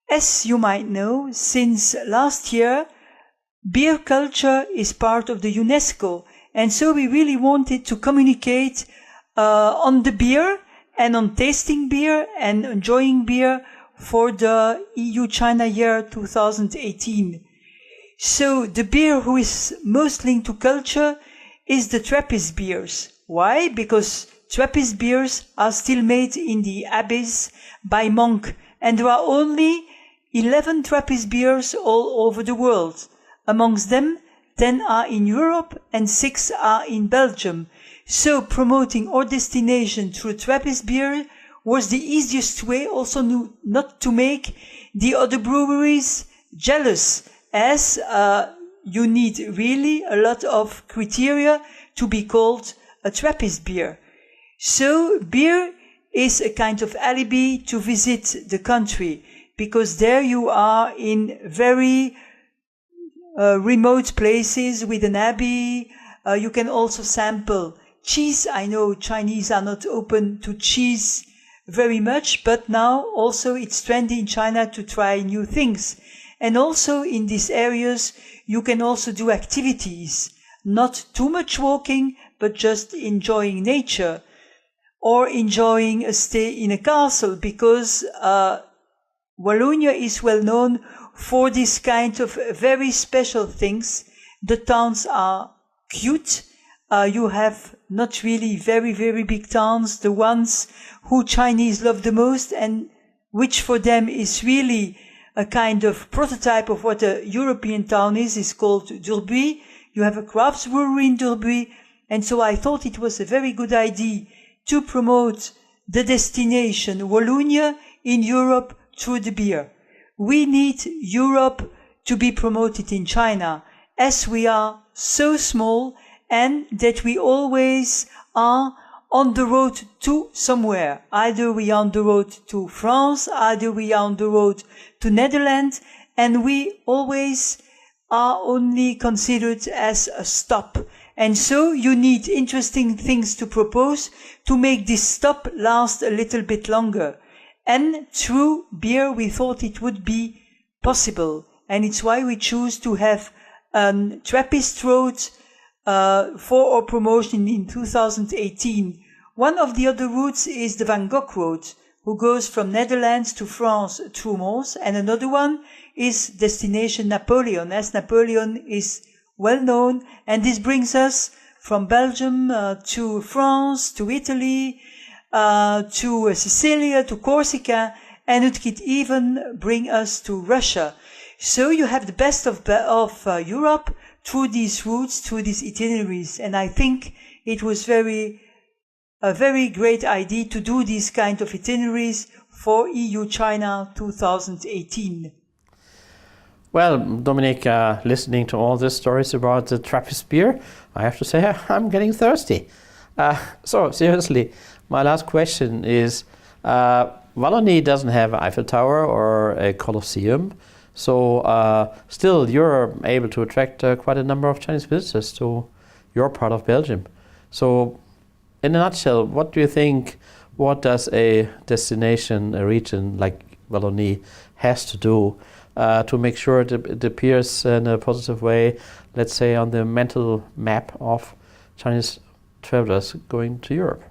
As you might know, since last year, beer culture is part of the UNESCO, and so we really wanted to communicate on the beer and on tasting beer and enjoying beer for the EU-China year 2018. So the beer who is most linked to culture is the Trappist beers. Why? Because Trappist beers are still made in the abbeys by monks, and there are only 11 Trappist beers all over the world. Amongst them, 10 are in Europe and 6 are in Belgium. So promoting our destination through Trappist beer was the easiest way, also not to make the other breweries jealous, as you need really a lot of criteria to be called a Trappist beer. So beer is a kind of alibi to visit the country, because there you are in very remote places with an abbey. You can also sample cheese. I know Chinese are not open to cheese very much, but now also it's trendy in China to try new things. And also in these areas, you can also do activities, not too much walking, but just enjoying nature or enjoying a stay in a castle, because Wallonia is well known for this kind of very special things. The towns are cute. You have not really very, very big towns, the ones who Chinese love the most, and which for them is really a kind of prototype of what a European town is called Durbuy. You have a crafts brewery in Durbuy, and so I thought it was a very good idea to promote the destination Wallonia in Europe through the beer. We need Europe to be promoted in China, as we are so small, and that we always are on the road to somewhere. Either we are on the road to France, either we are on the road to Netherlands, and we always are only considered as a stop. And so you need interesting things to propose to make this stop last a little bit longer. And through beer we thought it would be possible. And it's why we choose to have a Trappist road for our promotion in 2018. One of the other routes is the Van Gogh Road, who goes from Netherlands to France through Mons, and another one is destination Napoleon, as Napoleon is well known, and this brings us from Belgium to France, to Italy, to Sicilia, to Corsica, and it could even bring us to Russia. So you have the best of Europe through these routes, through these itineraries, and I think it was a very great idea to do these kind of itineraries for EU-China 2018. Well, Dominic, listening to all these stories about the Trappist beer, I have to say I'm getting thirsty. So seriously, my last question is, Wallonie doesn't have an Eiffel Tower or a Colosseum, so still you're able to attract quite a number of Chinese visitors to your part of Belgium. So in a nutshell, what do you think, what does a destination, a region like Wallonie has to do to make sure it appears in a positive way, let's say on the mental map of Chinese travelers going to Europe?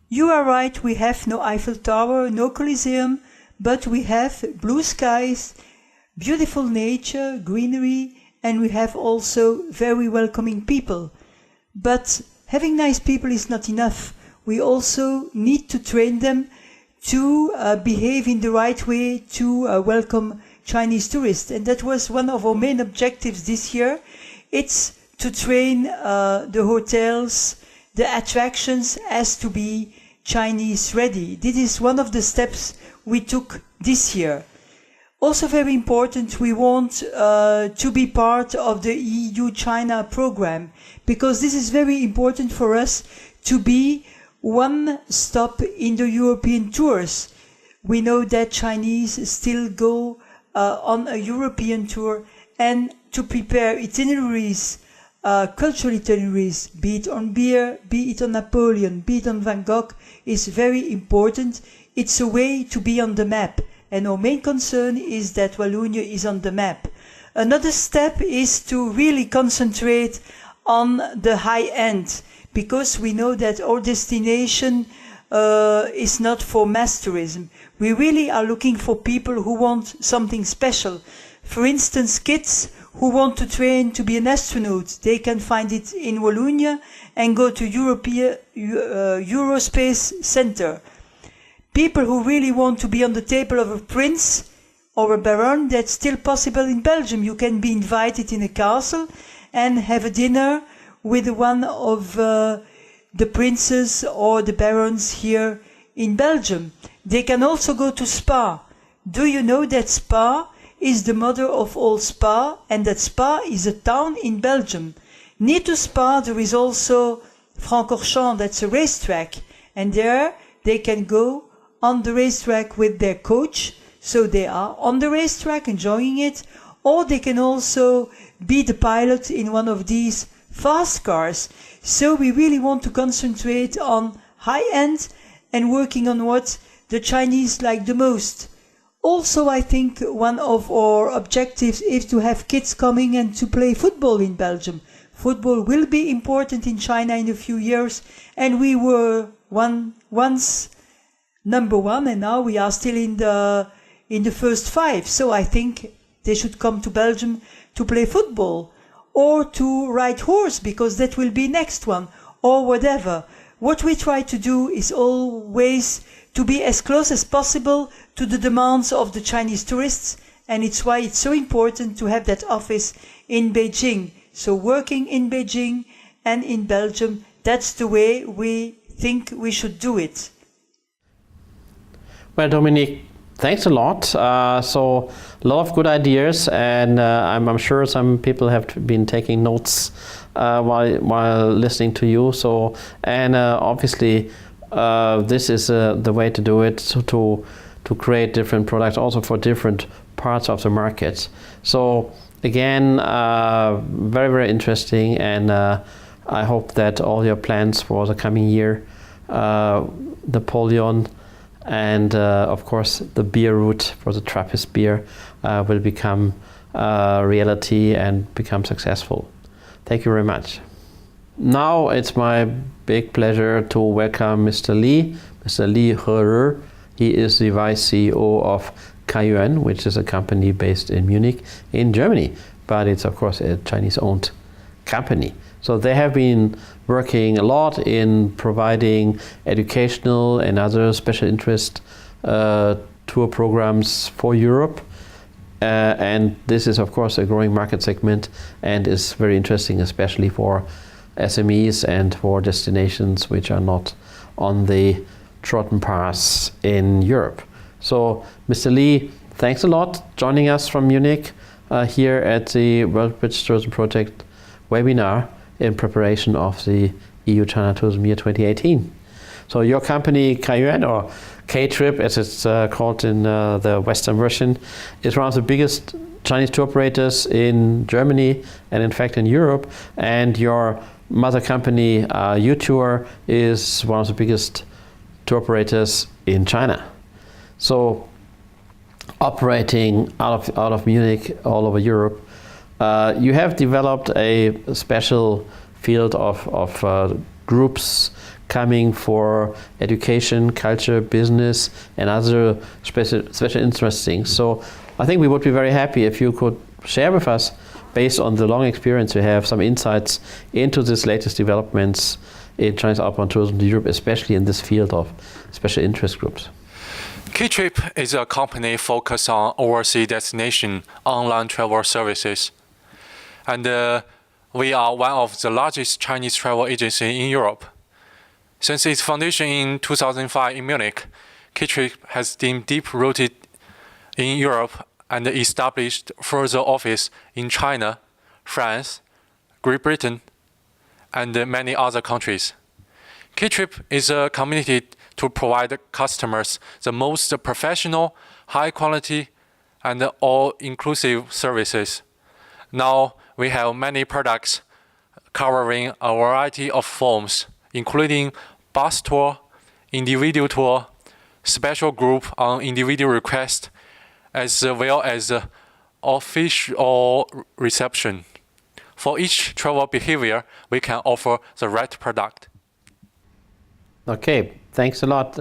You are right, we have no Eiffel Tower, no Colosseum, but we have blue skies, beautiful nature, greenery, and we have also very welcoming people. But having nice people is not enough. We also need to train them to behave in the right way to welcome Chinese tourists. And that was one of our main objectives this year. It's to train the hotels, the attractions as to be Chinese ready. This is one of the steps we took this year. Also very important, we want to be part of the EU-China program, because this is very important for us to be one stop in the European tours. We know that Chinese still go on a European tour and to prepare itineraries, cultural itineraries, be it on beer, be it on Napoleon, be it on Van Gogh, is very important. It's a way to be on the map, and our main concern is that Wallonia is on the map. Another step is to really concentrate on the high end, because we know that our destination is not for mass tourism. We really are looking for people who want something special. For instance, kids who want to train to be an astronaut, they can find it in Wallonia and go to Eurospace Center. People who really want to be on the table of a prince or a baron, that's still possible in Belgium. You can be invited in a castle and have a dinner with one of the princes or the barons here in Belgium. They can also go to Spa. Do you know that Spa is the mother of all Spa, and that Spa is a town in Belgium? Near to Spa there is also Francorchamps, that's a racetrack, and there they can go on the racetrack with their coach, so they are on the racetrack enjoying it, or they can also be the pilot in one of these fast cars. So we really want to concentrate on high end and working on what the Chinese like the most. Also, I think one of our objectives is to have kids coming and to play football in Belgium. Football will be important in China in a few years, and we were once number one, and now we are still in the first five. So I think they should come to Belgium to play football, or to ride horse, because that will be next one, or whatever. What we try to do is always to be as close as possible to the demands of the Chinese tourists, and it's why it's so important to have that office in Beijing. So working in Beijing and in Belgium, that's the way we think we should do it. Well, Dominique, thanks a lot. So a lot of good ideas, and I'm sure some people have been taking notes while listening to you. So, and obviously, this is the way to do it. So to create different products, also for different parts of the market. So again, very, very interesting, and I hope that all your plans for the coming year, Napoleon, and of course the beer route for the Trappist beer will become reality and become successful. Thank you very much. Now it's my big pleasure to welcome Mr. Li Herer. He is the Vice CEO of Kayuan, which is a company based in Munich in Germany, but it's of course a Chinese-owned company. So they have been working a lot in providing educational and other special interest tour programs for Europe. And this is of course a growing market segment and is very interesting, especially for SMEs and for destinations which are not on the trodden paths in Europe. So Mr. Li, thanks a lot joining us from Munich here at the World British Tourism Project webinar in preparation of the EU China Tourism Year 2018. So your company, Kayuan, or K-Trip as it's called in the Western version, is one of the biggest Chinese tour operators in Germany and in fact in Europe. And your mother company, UTour, is one of the biggest tour operators in China. So operating out of Munich all over Europe, you have developed a special field of groups coming for education, culture, business, and other special interesting. So I think we would be very happy if you could share with us, based on the long experience you have, some insights into this latest developments in Chinese outbound tourism to Europe, especially in this field of special interest groups. K-Trip is a company focused on overseas destination online travel services. And we are one of the largest Chinese travel agencies in Europe. Since its foundation in 2005 in Munich, K-Trip has been deep-rooted in Europe and established further office in China, France, Great Britain, and many other countries. K-Trip is committed to provide customers the most professional, high-quality, and all-inclusive services. Now we have many products covering a variety of forms, including bus tour, individual tour, special group on individual request, as well as official reception. For each travel behavior, we can offer the right product. Okay, thanks a lot.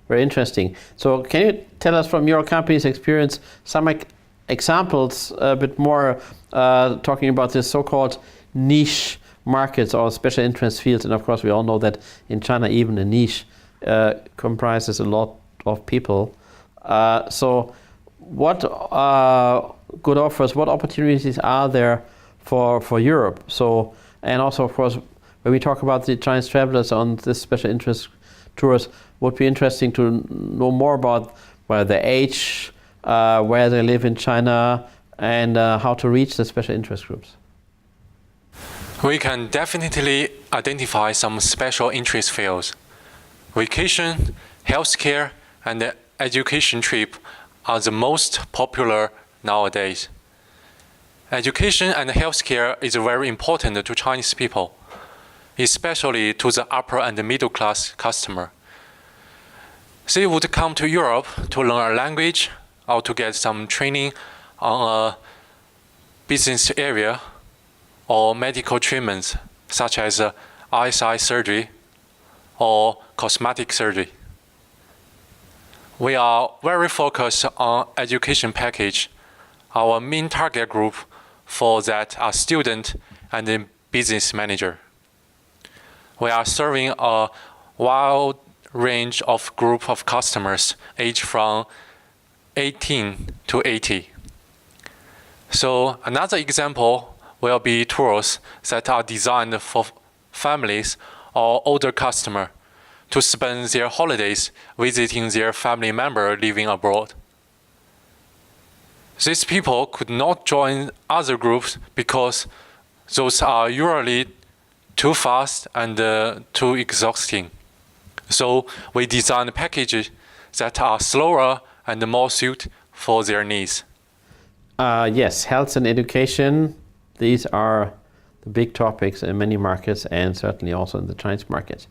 Very interesting. So can you tell us from your company's experience some examples a bit more talking about this so-called niche markets or special interest fields? And of course, we all know that in China, even a niche comprises a lot of people. So what good offers, what opportunities are there for Europe? So, and also, of course, when we talk about the Chinese travelers on this special interest tours, would be interesting to know more about their age, where they live in China, and how to reach the special interest groups. We can definitely identify some special interest fields. Vacation, healthcare, and education trip are the most popular nowadays. Education and healthcare is very important to Chinese people, especially to the upper and middle class customer. They would come to Europe to learn a language or to get some training on a business area or medical treatments such as ISI surgery or cosmetic surgery. We are very focused on education package. Our main target group for that are student and business manager. We are serving a wide range of group of customers aged from 18 to 80. So another example will be tours that are designed for families or older customer to spend their holidays visiting their family member living abroad. These people could not join other groups because those are usually too fast and too exhausting. So we design packages that are slower and more suited for their needs. Yes, health and education, these are the big topics in many markets and certainly also in the Chinese market.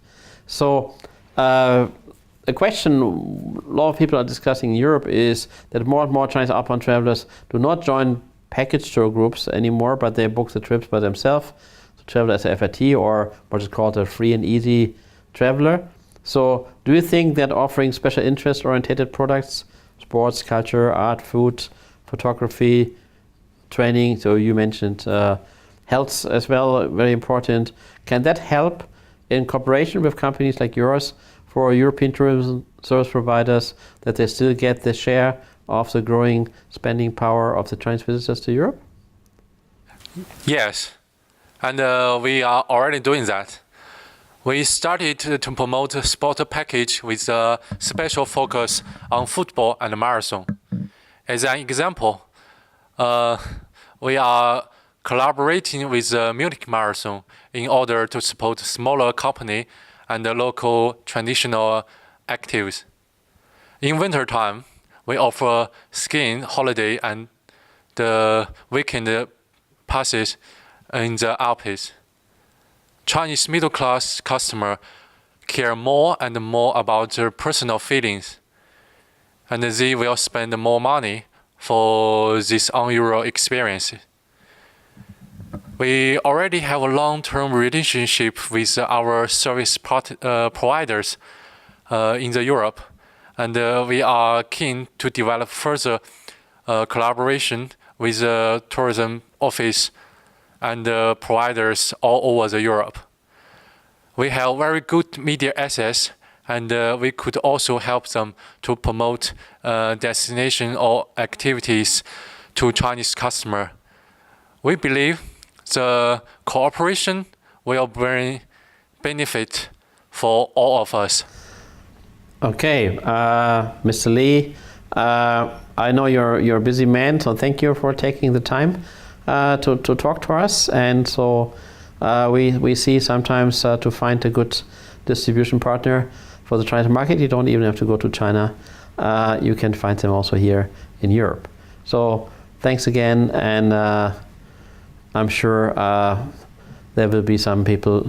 So a question a lot of people are discussing in Europe is that more and more Chinese outbound travelers do not join package tour groups anymore, but they book the trips by themselves to travel as a FIT or what is called a free and easy traveler. So do you think that offering special interest oriented products, sports, culture, art, food, photography, training, so you mentioned health as well, very important, can that help in cooperation with companies like yours for European tourism service providers that they still get the share of the growing spending power of the Chinese visitors to Europe? Yes, and we are already doing that. We started to promote a sport package with a special focus on football and marathon. As an example, we are collaborating with the Munich Marathon in order to support smaller company and the local traditional activities. In wintertime, we offer skiing holiday and the weekend passes in the Alps. Chinese middle-class customers care more and more about their personal feelings, and they will spend more money for this unusual experience. We already have a long-term relationship with our service providers in Europe, and we are keen to develop further collaboration with the tourism office and providers all over Europe. We have very good media access, and we could also help them to promote destination or activities to Chinese customers. We believe the cooperation will bring benefit for all of us. Okay, Mr. Lee, I know you're a busy man, so thank you for taking the time to talk to us. And so we see sometimes to find a good distribution partner for the Chinese market, you don't even have to go to China. You can find them also here in Europe. So thanks again, and I'm sure there will be some people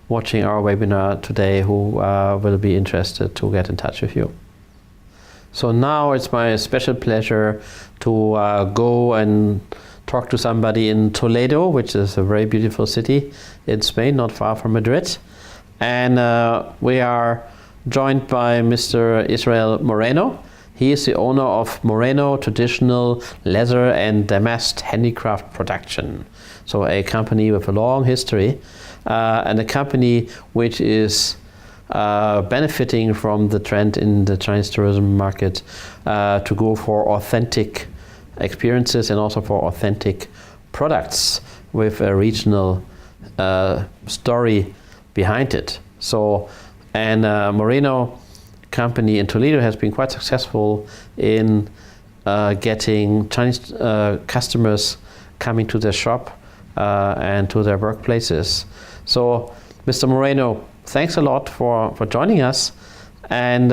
watching our webinar today who will be interested to get in touch with you. So now it's my special pleasure to go and talk to somebody in Toledo, which is a very beautiful city in Spain, not far from Madrid. And we are joined by Mr. Israel Moreno. He is the owner of Moreno Traditional Leather and Damask Handicraft Production. So a company with a long history and a company which is benefiting from the trend in the Chinese tourism market to go for authentic experiences and also for authentic products with a regional story behind it. So, and Moreno company in Toledo has been quite successful in getting Chinese customers coming to their shop and to their workplaces. So, Mr. Moreno, thanks a lot for joining us. And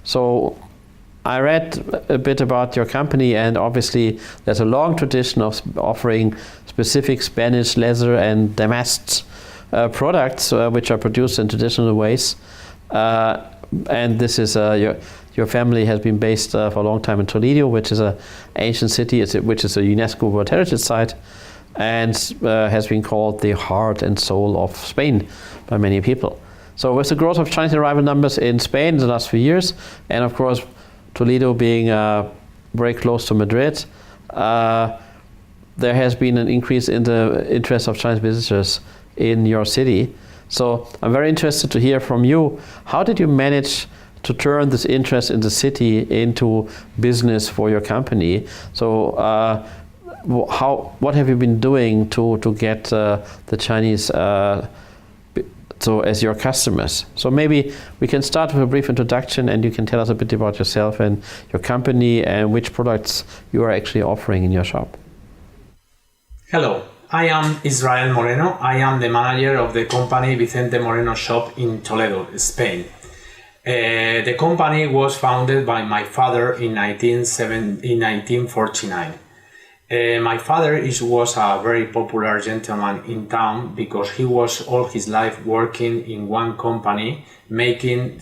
so I read a bit about your company, and obviously there's a long tradition of offering specific Spanish leather and damask products which are produced in traditional ways. And this is your family has been based for a long time in Toledo, which is an ancient city, which is a UNESCO World Heritage Site, and has been called the heart and soul of Spain by many people. So with the growth of Chinese arrival numbers in Spain in the last few years, and of course Toledo being very close to Madrid, there has been an increase in the interest of Chinese visitors in your city. So I'm very interested to hear from you. How did you manage to turn this interest in the city into business for your company? So what have you been doing to get the Chinese so as your customers? So maybe we can start with a brief introduction, and you can tell us a bit about yourself and your company and which products you are actually offering in your shop. Hello, I am Israel Moreno. I am the manager of the company Vicente Moreno shop in Toledo, Spain. The company was founded by my father in 1949. My father was a very popular gentleman in town because he was all his life working in one company, making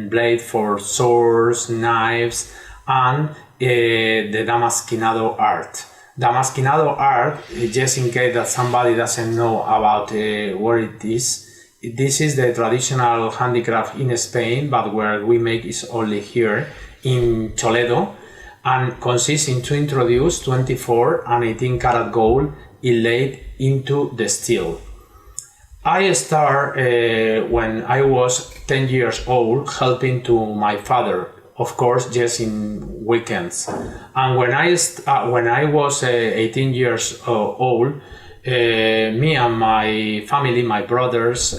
blade for swords, knives, and the damasquinado art. Damasquinado art, just in case that somebody doesn't know about what it is, this is the traditional handicraft in Spain, but where we make is only here in Toledo, and consists in to introduce 24 and 18 karat gold inlaid into the steel. I started when I was 10 years old, helping to my father, of course, just in weekends. And when I was 18 years old, me and my family, my brothers,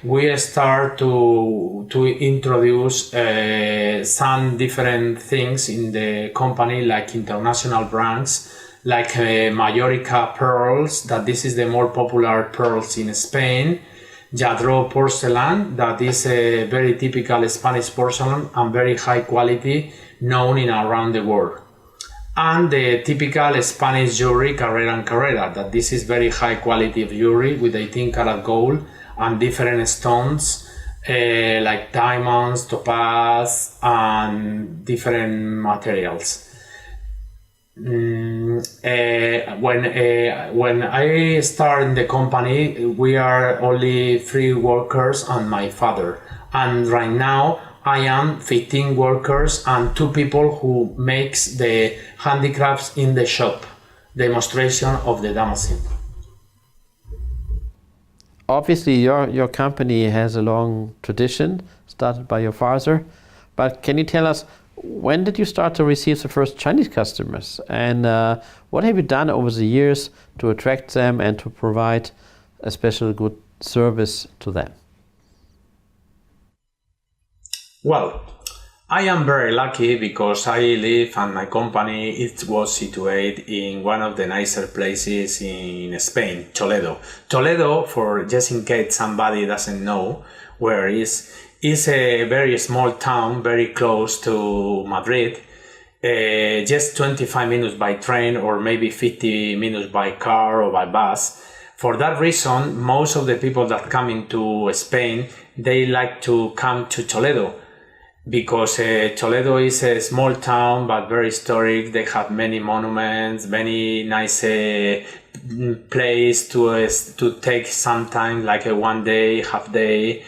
we start to introduce some different things in the company, like international brands, like Mallorca pearls, that this is the more popular pearls in Spain, Jadro porcelain, that is a very typical Spanish porcelain and very high quality, known in around the world. And the typical Spanish jewelry, Carrera and Carrera, that this is very high quality of jewelry with 18 karat gold and different stones like diamonds, topaz, and different materials. When I started the company, we are only 3 workers and my father. And right now, I am 15 workers and 2 people who makes the handicrafts in the shop, demonstration of the damascene. Obviously, your company has a long tradition, started by your father. But can you tell us, when did you start to receive the first Chinese customers? And what have you done over the years to attract them and to provide a special good service to them? Well, I am very lucky because I live and my company it was situated in one of the nicer places in Spain, Toledo. Toledo, for just in case somebody doesn't know where it is a very small town, very close to Madrid. just 25 minutes by train or maybe 50 minutes by car or by bus. For that reason, most of the people that come into Spain, they like to come to Toledo, because Toledo is a small town but very historic. They have many monuments, many nice place to take some time, like a one day, half day,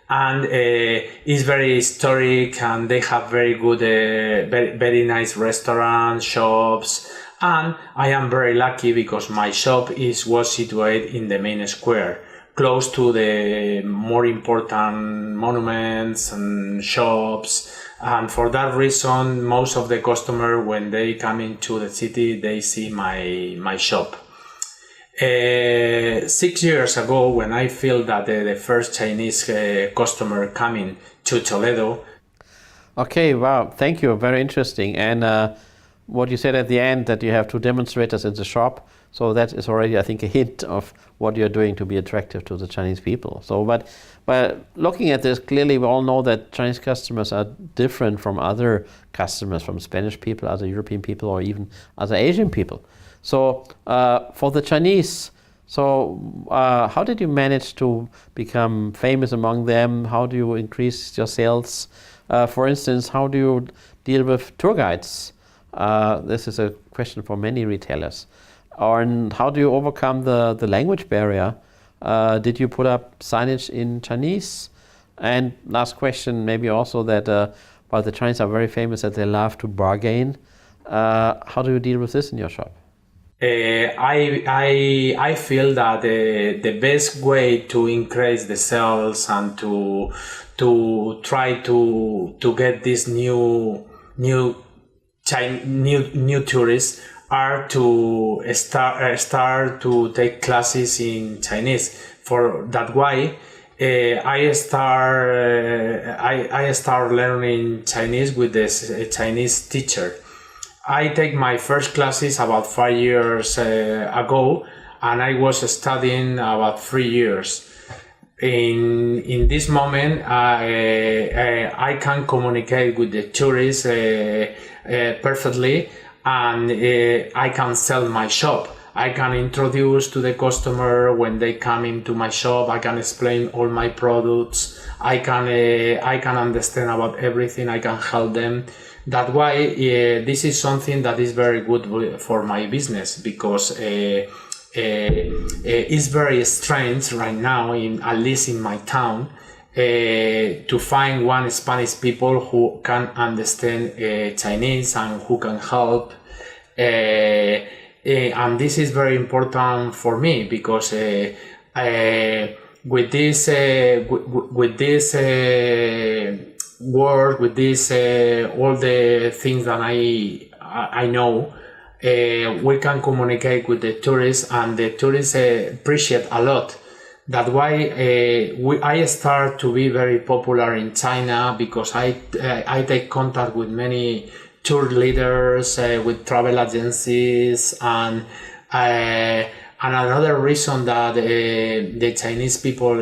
and it's very historic, and they have very good, very nice restaurants, shops. And I am very lucky because my shop was situated in the main square, close to the more important monuments and shops. And for that reason, most of the customers, when they come into the city, they see my shop. 6 years ago, when I feel that the first Chinese customer coming to Toledo. Okay, wow, thank you, very interesting. And what you said at the end, that you have two demonstrators in the shop, so that is already, I think, a hint of what you're doing to be attractive to the Chinese people. So, but looking at this, clearly we all know that Chinese customers are different from other customers, from Spanish people, other European people, or even other Asian people. So for the Chinese, how did you manage to become famous among them? How do you increase your sales? For instance, how do you deal with tour guides? This is a question for many retailers. And how do you overcome the language barrier? Did you put up signage in Chinese? And last question, maybe also that while the Chinese are very famous that they love to bargain, how do you deal with this in your shop? I feel that the best way to increase the sales and to try to get these new tourists are to start to take classes in Chinese. For that way, I start learning Chinese with this Chinese teacher. I take my first classes about 5 years ago, and I was studying about 3 years. In this moment, I can communicate with the tourists perfectly, and I can sell my shop. I can introduce to the customer when they come into my shop. I can explain all my products. I can understand about everything. I can help them. That way, this is something that is very good for my business, because it's very strange right now, at least in my town, to find one Spanish people who can understand Chinese and who can help. And this is very important for me, because with this work, with this all the things that I know, we can communicate with the tourists, and the tourists appreciate a lot. That way, I start to be very popular in China, because I take contact with many tour leaders, with travel agencies, and another reason that the Chinese people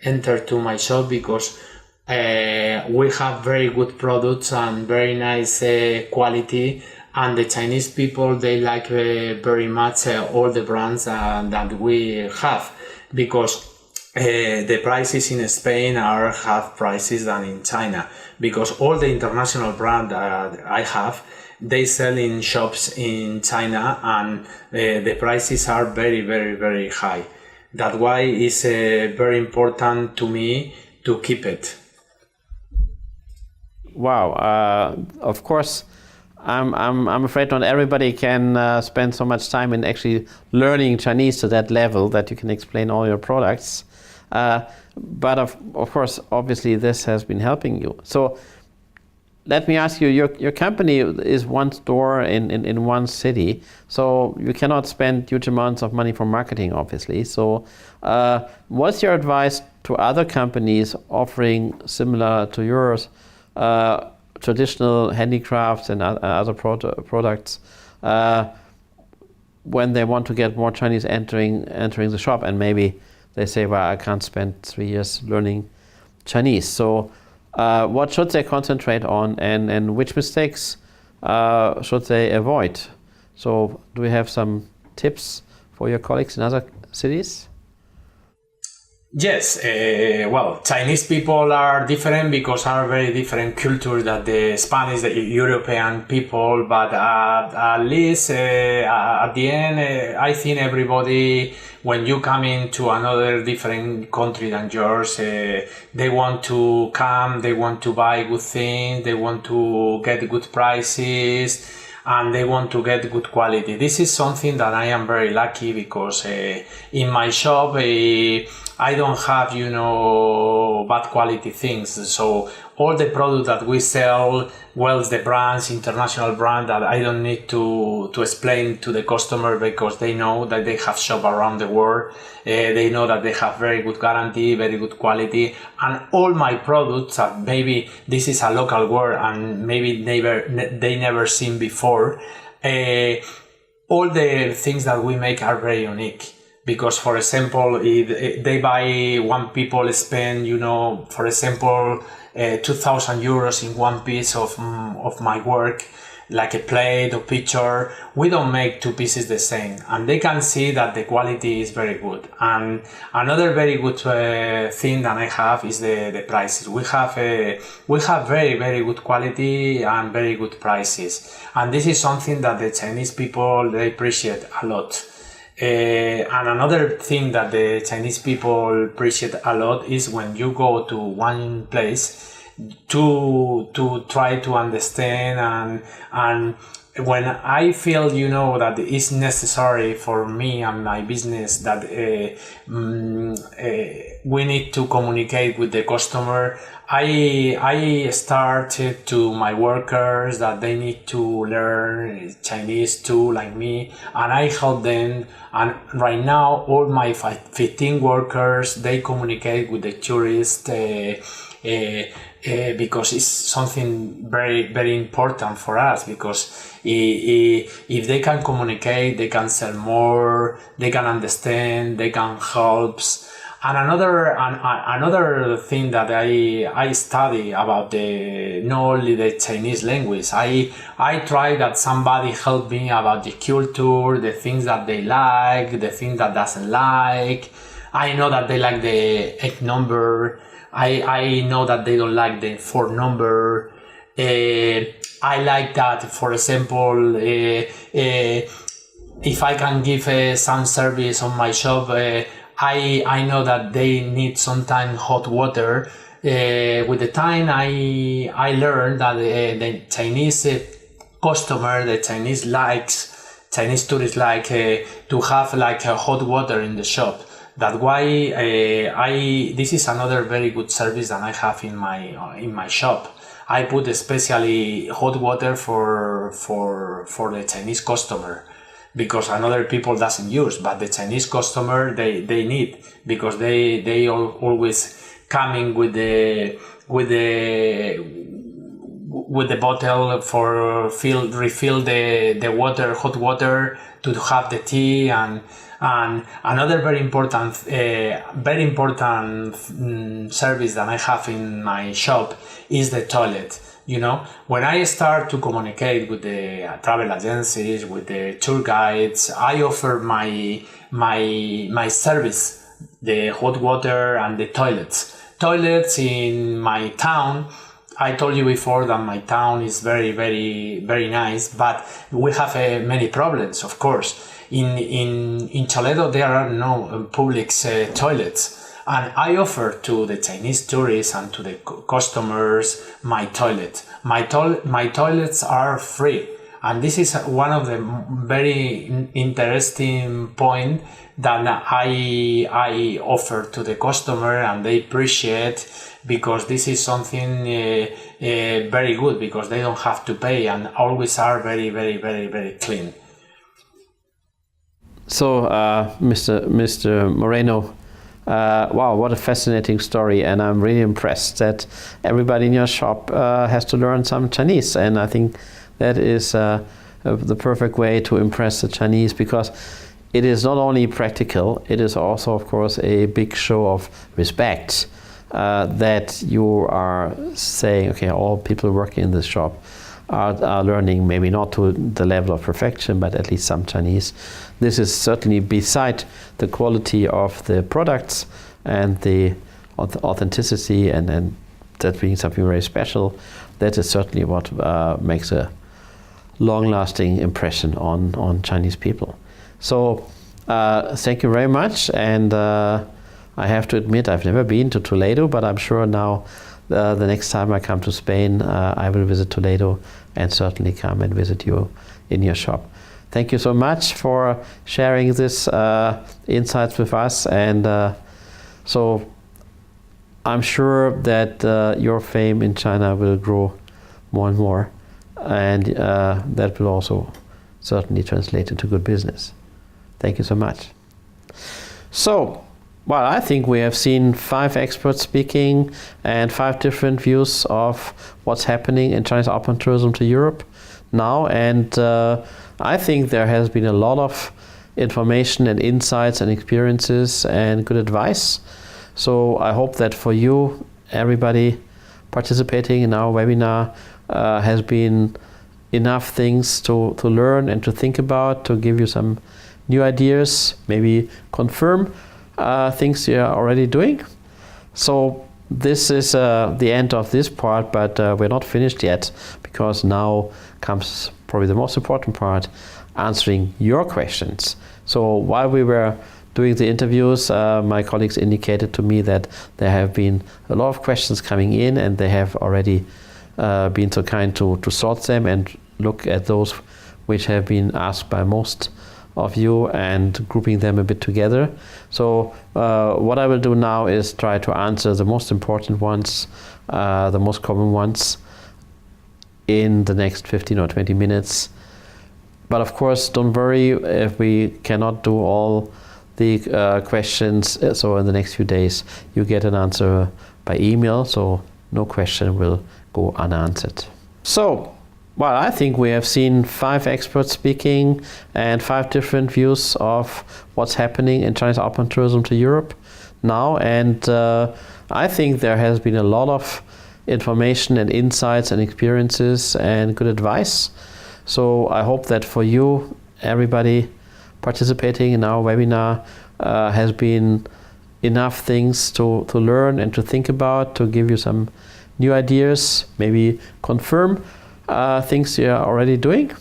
enter to my shop, because we have very good products and very nice quality, and the Chinese people, they like very much all the brands that we have, because the prices in Spain are half prices than in China, because all the international brands that I have, they sell in shops in China, and the prices are very, very, very high. That why it's very important to me to keep it. Wow, of course, I'm afraid not everybody can spend so much time in actually learning Chinese to that level that you can explain all your products. But of course, obviously, this has been helping you. So let me ask you, your company is one store in one city, so you cannot spend huge amounts of money for marketing, obviously. So what's your advice to other companies offering similar to yours, traditional handicrafts and other products, when they want to get more Chinese entering the shop, and maybe they say, well, I can't spend 3 years learning Chinese. So what should they concentrate on, and which mistakes should they avoid? So do we have some tips for your colleagues in other cities? Yes, well, Chinese people are different because are very different culture than the Spanish, the European people. But at least at the end, I think everybody, when you come into another different country than yours, they want to come, they want to buy good things, they want to get good prices, and they want to get good quality. This is something that I am very lucky because in my shop, I don't have, bad quality things. So all the products that we sell, well, the brands, international brand, that I don't need to explain to the customer because they know that they have shop around the world. They know that they have very good guarantee, very good quality. And all my products, maybe this is a local word and maybe they never seen before. All the things that we make are very unique. Because, for example, if they buy, one people spend, for example, 2,000 euros in one piece of my work, like a plate or picture, we don't make two pieces the same, and they can see that the quality is very good. And another very good thing that I have is the prices. We have very, very good quality and very good prices, and this is something that the Chinese people, they appreciate a lot. And another thing that the Chinese people appreciate a lot is when you go to one place to try to understand and when I feel, that it's necessary for me and my business that we need to communicate with the customer, I started to my workers that they need to learn Chinese too, like me, and I help them. And right now, all my 15 workers, they communicate with the tourists because it's something very, very important for us. Because if they can communicate, they can sell more, they can understand, they can help. And another thing that I study about not only the Chinese language, I try that somebody help me about the culture, the things that they like, the things that doesn't like. I know that they like the 8 number. I know that they don't like the 4 number. I like that, for example, if I can give some service on my shop, I know that they need sometimes hot water. With the time, I learned that the Chinese customer, the Chinese tourists like to have like hot water in the shop. That's why this is another very good service that I have in my shop. I put especially hot water for the Chinese customer, because another people doesn't use, but the Chinese customer they need, because they always coming with the bottle for refill the water, hot water, to have the tea. And another very important service that I have in my shop is the toilet. When I start to communicate with the travel agencies, with the tour guides, I offer my service, the hot water and the toilets. Toilets in my town, I told you before that my town is very, very, very nice, but we have many problems, of course. In Toledo, there are no public toilets. And I offer to the Chinese tourists and to the customers my toilet. My toilets are free. And this is one of the very interesting point that I offer to the customer, and they appreciate, because this is something very good, because they don't have to pay and always are very, very, very, very clean. So, Mr. Moreno, wow, what a fascinating story, and I'm really impressed that everybody in your shop has to learn some Chinese, and I think that is the perfect way to impress the Chinese, because it is not only practical, it is also, of course, a big show of respect that you are saying, okay, all people working in this shop are learning, maybe not to the level of perfection, but at least some Chinese. This is certainly beside the quality of the products and the authenticity and that being something very special. That is certainly what makes a long-lasting impression on Chinese people. So thank you very much, and I have to admit I've never been to Toledo, but I'm sure now the next time I come to Spain I will visit Toledo and certainly come and visit you in your shop. Thank you so much for sharing this insights with us, and so I'm sure that your fame in China will grow more and more, and that will also certainly translate into good business. Thank you so much. So, well, I think we have seen 5 experts speaking and 5 different views of what's happening in Chinese outbound tourism to Europe now, and I think there has been a lot of information and insights and experiences and good advice. So I hope that for you, everybody participating in our webinar has been enough things to learn and to think about, to give you some new ideas, maybe confirm things you are already doing. So this is the end of this part, but we're not finished yet, because now comes probably the most important part, answering your questions. So while we were doing the interviews, my colleagues indicated to me that there have been a lot of questions coming in, and they have already been so kind to sort them and look at those which have been asked by most of you and grouping them a bit together. So what I will do now is try to answer the most important ones, the most common ones, in the next 15 or 20 minutes. But of course, don't worry if we cannot do all the questions. So in the next few days, you get an answer by email, so no question will go unanswered. So, well, I think we have seen 5 experts speaking and 5 different views of what's happening in Chinese outbound tourism to Europe now, and I think there has been a lot of information and insights and experiences and good advice. So I hope that for you, everybody participating in our webinar has been enough things to learn and to think about, to give you some new ideas, maybe confirm things you are already doing.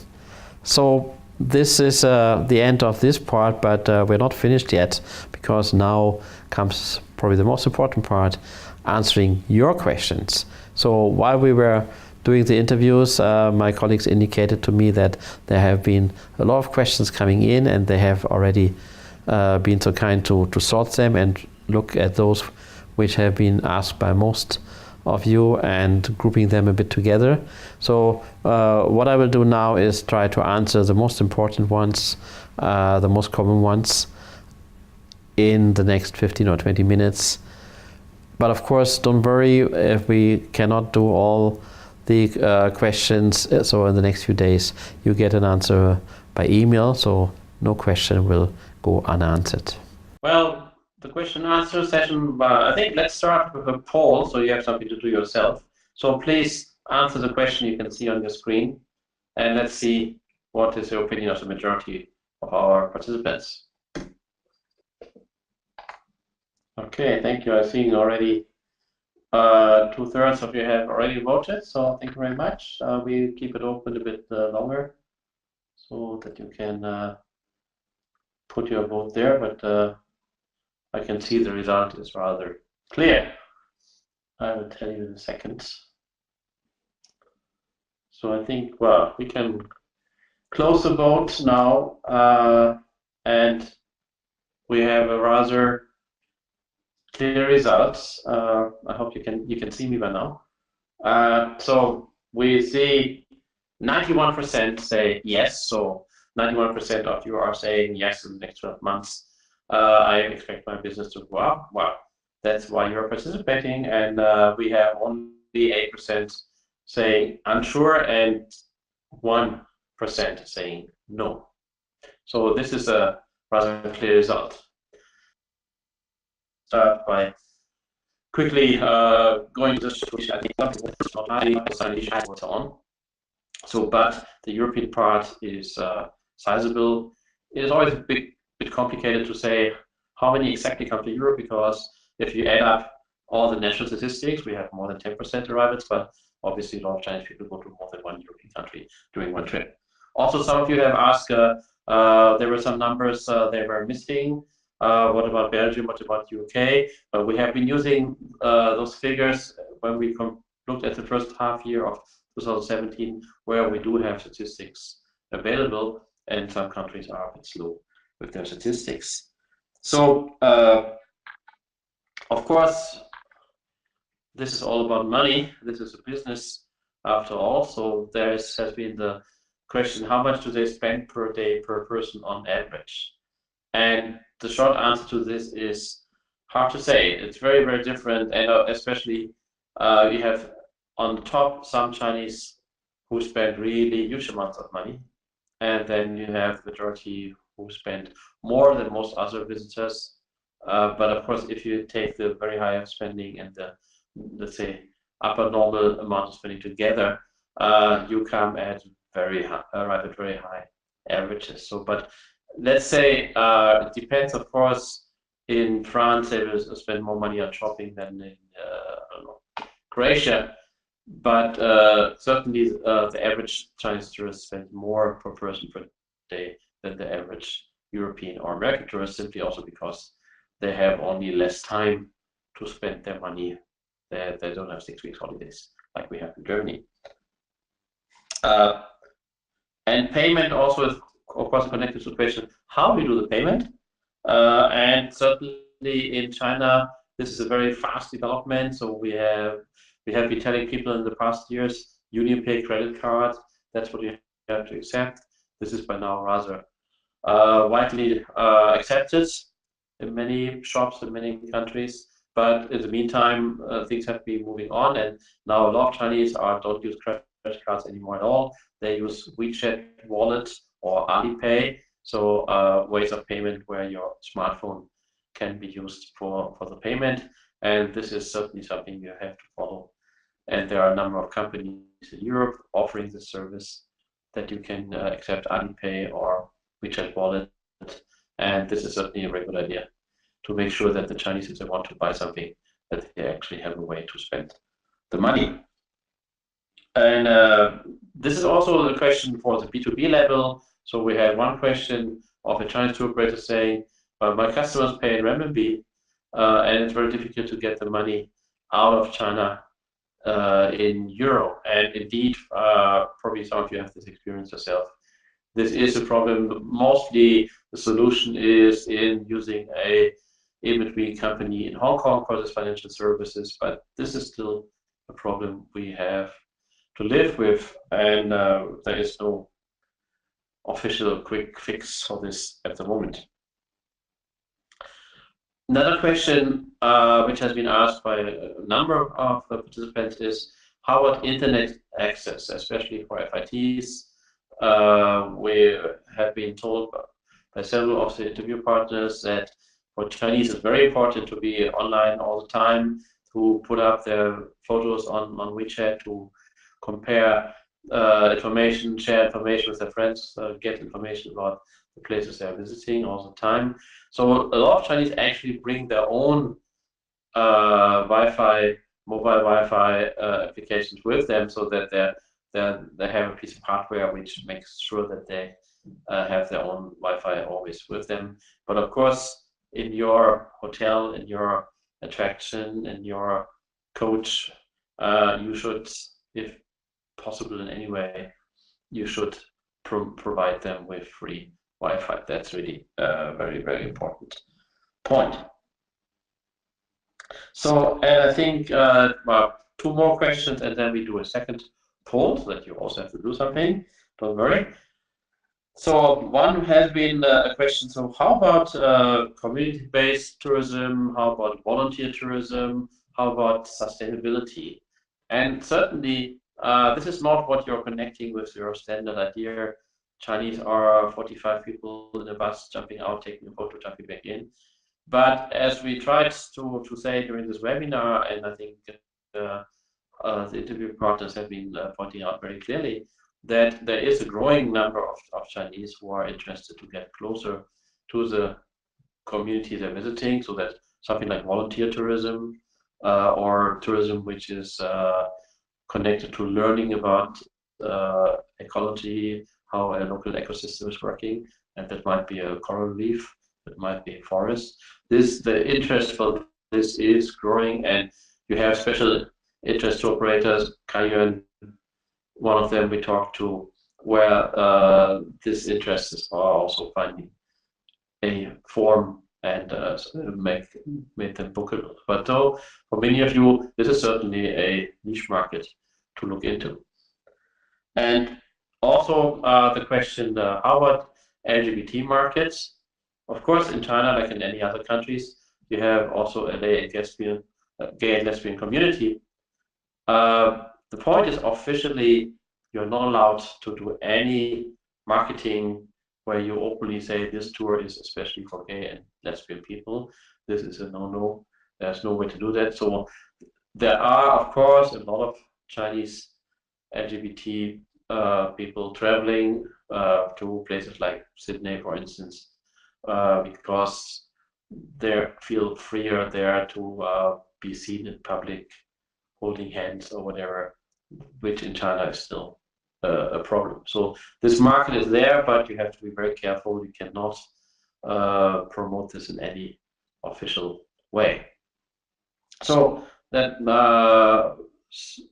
So this is the end of this part, but we're not finished yet, because now comes probably the most important part, answering your questions. So while we were doing the interviews, my colleagues indicated to me that there have been a lot of questions coming in, and they have already been so kind to sort them and look at those which have been asked by most of you and grouping them a bit together. So what I will do now is try to answer the most important ones, the most common ones, in the next 15 or 20 minutes. But of course, don't worry if we cannot do all the questions. So in the next few days, you get an answer by email, so no question will go unanswered. Well, the question and answer session, I think let's start with a poll, so you have something to do yourself. So please answer the question you can see on your screen, and let's see what is the opinion of the majority of our participants. Okay, thank you. I think already 2/3 of you have already voted, so thank you very much. We'll keep it open a bit longer so that you can put your vote there, but I can see the result is rather clear. I will tell you in a second. So I think, well, we can close the vote now, and we have a rather clear results. I hope you can see me by now. So we see 91% say yes. So 91% of you are saying yes in the next 12 months. I expect my business to go up. Well, that's why you're participating. And we have only 8% saying unsure and 1% saying no. So this is a rather clear result. Start by quickly going to the situation. I think on. So, but the European part is sizable. It is always a bit complicated to say how many exactly come to Europe, because if you add up all the national statistics, we have more than 10% arrivals, but obviously a lot of Chinese people go to more than one European country during one trip. Also, some of you have asked, there were some numbers they were missing. What about Belgium? What about UK? We have been using those figures when we looked at the first half year of 2017, where we do have statistics available, and some countries are a bit slow with their statistics. So, of course, this is all about money. This is a business after all. So there has been the question, how much do they spend per day per person on average? And the short answer to this is hard to say. It's very, very different, and especially you have on the top some Chinese who spend really huge amounts of money, and then you have the majority who spend more than most other visitors. But of course, if you take the very high spending and the, let's say, upper normal amount of spending together, you come at very high averages. So, but let's say it depends, of course. In France, they will spend more money on shopping than in I don't know, Croatia. But certainly the average Chinese tourist spends more per person per day than the average European or American tourist, simply also because they have only less time to spend their money. They don't have 6 weeks holidays like we have in Germany. And payment also is, of course, connected to the question, how we do the payment. And certainly in China, this is a very fast development. So we have been telling people in the past years, UnionPay credit card, that's what you have to accept. This is by now rather widely accepted in many shops in many countries. But in the meantime, things have been moving on, and now a lot of Chinese don't use credit cards anymore at all. They use WeChat wallet or Alipay, so ways of payment where your smartphone can be used for the payment. And this is certainly something you have to follow. And there are a number of companies in Europe offering this service, that you can accept Alipay or WeChat wallet. And this is certainly a very good idea to make sure that the Chinese, if they want to buy something, that they actually have a way to spend the money. And this is also the question for the B2B level. So we had one question of a Chinese tour operator saying, my customers pay in renminbi, and it's very difficult to get the money out of China in euro. And indeed, probably some of you have this experience yourself. This is a problem. Mostly the solution is in using a in-between company in Hong Kong for this financial services, but this is still a problem we have to live with, and there is no official quick fix for this at the moment. Another question which has been asked by a number of participants is, how about internet access, especially for FITs? We have been told by several of the interview partners that for Chinese it's very important to be online all the time, to put up their photos on WeChat, to compare information, share information with their friends, get information about the places they're visiting all the time. So a lot of Chinese actually bring their own Wi-Fi, mobile Wi-Fi applications with them, so that they have a piece of hardware which makes sure that they have their own Wi-Fi always with them. But of course, in your hotel, in your attraction, in your coach, you should, if possible in any way, you should provide them with free Wi-Fi. That's really a very, very important point. So, and I think well, 2 more questions, and then we do a second poll, so that you also have to do something. Don't worry. So one has been a question, so how about community-based tourism? How about volunteer tourism? How about sustainability? And certainly, this is not what you're connecting with your standard idea. Chinese are 45 people in a bus jumping out, taking a photo, jumping back in. But as we tried to say during this webinar, and I think the interview partners have been pointing out very clearly, that there is a growing number of Chinese who are interested to get closer to the community they're visiting, so that something like volunteer tourism or tourism which is connected to learning about ecology, how a local ecosystem is working, and that might be a coral reef, that might be a forest. The interest for this is growing, and you have special interest operators, Kayuan, one of them we talked to, where this interest is also finding a form and make them bookable. But though, for many of you, this is certainly a niche market to look into. And also the question, how about LGBT markets? Of course, in China, like in any other countries, you have also a gay and lesbian community. The point is, officially, you're not allowed to do any marketing where you openly say this tour is especially for gay and lesbian people. This is a no-no. There's no way to do that. So there are, of course, a lot of Chinese LGBT people traveling to places like Sydney, for instance, because they feel freer there to be seen in public, holding hands or whatever, which in China is still a problem. So this market is there, but you have to be very careful. You cannot promote this in any official way. So that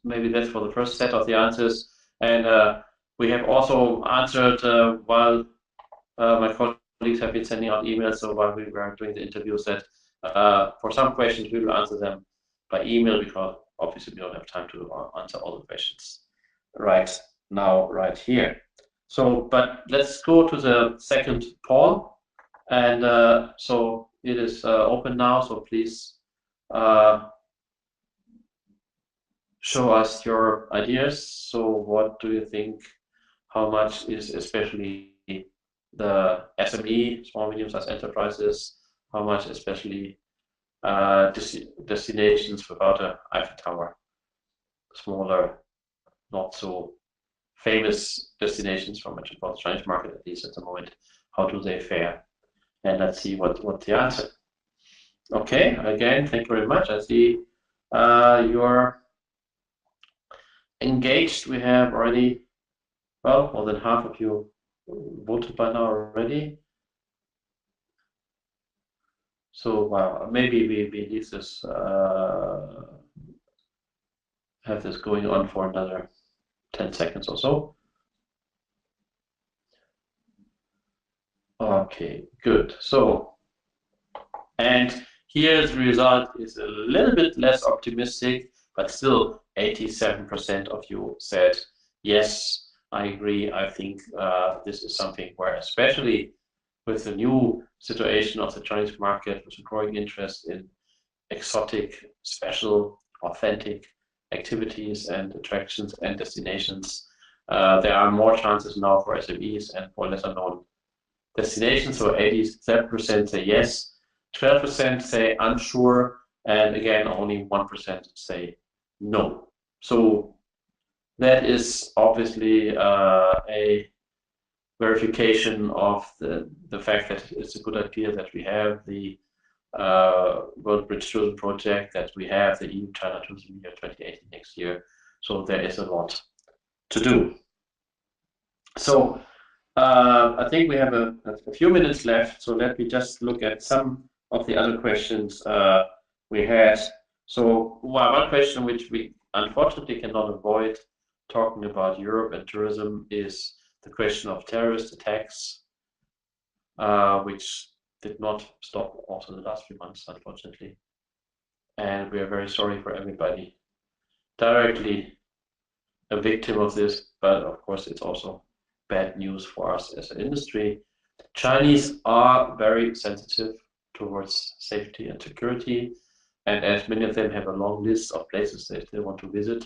maybe that's for the first set of the answers. And we have also answered while my colleagues have been sending out emails, so while we were doing the interviews, that for some questions we will answer them by email, because obviously we don't have time to answer all the questions right now, right here. So, but let's go to the second poll. And so it is open now, so please show us your ideas. So what do you think, how much is especially the SME, small medium-sized enterprises, how much especially destinations without an Eiffel Tower, smaller, not so famous destinations for the Chinese market, at least at the moment, how do they fare? And let's see what the answer. Okay, again, thank you very much. I see you're engaged. We have already, well, more than half of you voted by now already. So maybe we leave this, have this going on for another 10 seconds or so. Okay, good. So, and here's the result is a little bit less optimistic, but still 87% of you said, yes, I agree. I think this is something where, especially with the new situation of the Chinese market, with a growing interest in exotic, special, authentic activities and attractions and destinations, there are more chances now for SMEs and for lesser known destinations. So 87% say yes, 12% say unsure, and again, only 1% say no. So that is obviously a verification of the fact that it's a good idea that we have the World Bridge Tourism Project, that we have the EU-China Tourism Year 2018 next year. So there is a lot to do. So I think we have a few minutes left, so let me just look at some of the other questions we had. So one question which we unfortunately cannot avoid talking about Europe and tourism is the question of terrorist attacks, which did not stop also the last few months, unfortunately. And we are very sorry for everybody directly a victim of this, but of course it's also bad news for us as an industry. Chinese are very sensitive towards safety and security, and as many of them have a long list of places they still want to visit,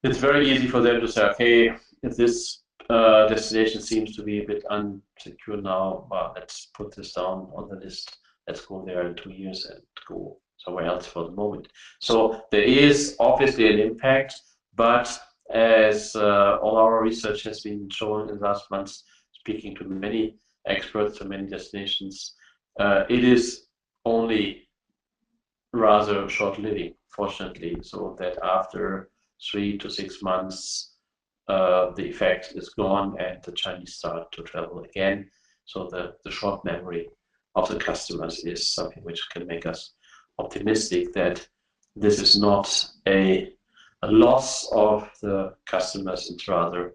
it's very easy for them to say, okay, if this destination seems to be a bit unsecure now, well, let's put this down on the list. Let's go there in 2 years and go somewhere else for the moment. So there is obviously an impact, but as all our research has been shown in the last months, speaking to many experts, to many destinations, it is only rather short-living, fortunately, so that after 3 to 6 months, the effect is gone and the Chinese start to travel again. So the short memory of the customers is something which can make us optimistic that this is not a loss of the customers, it's rather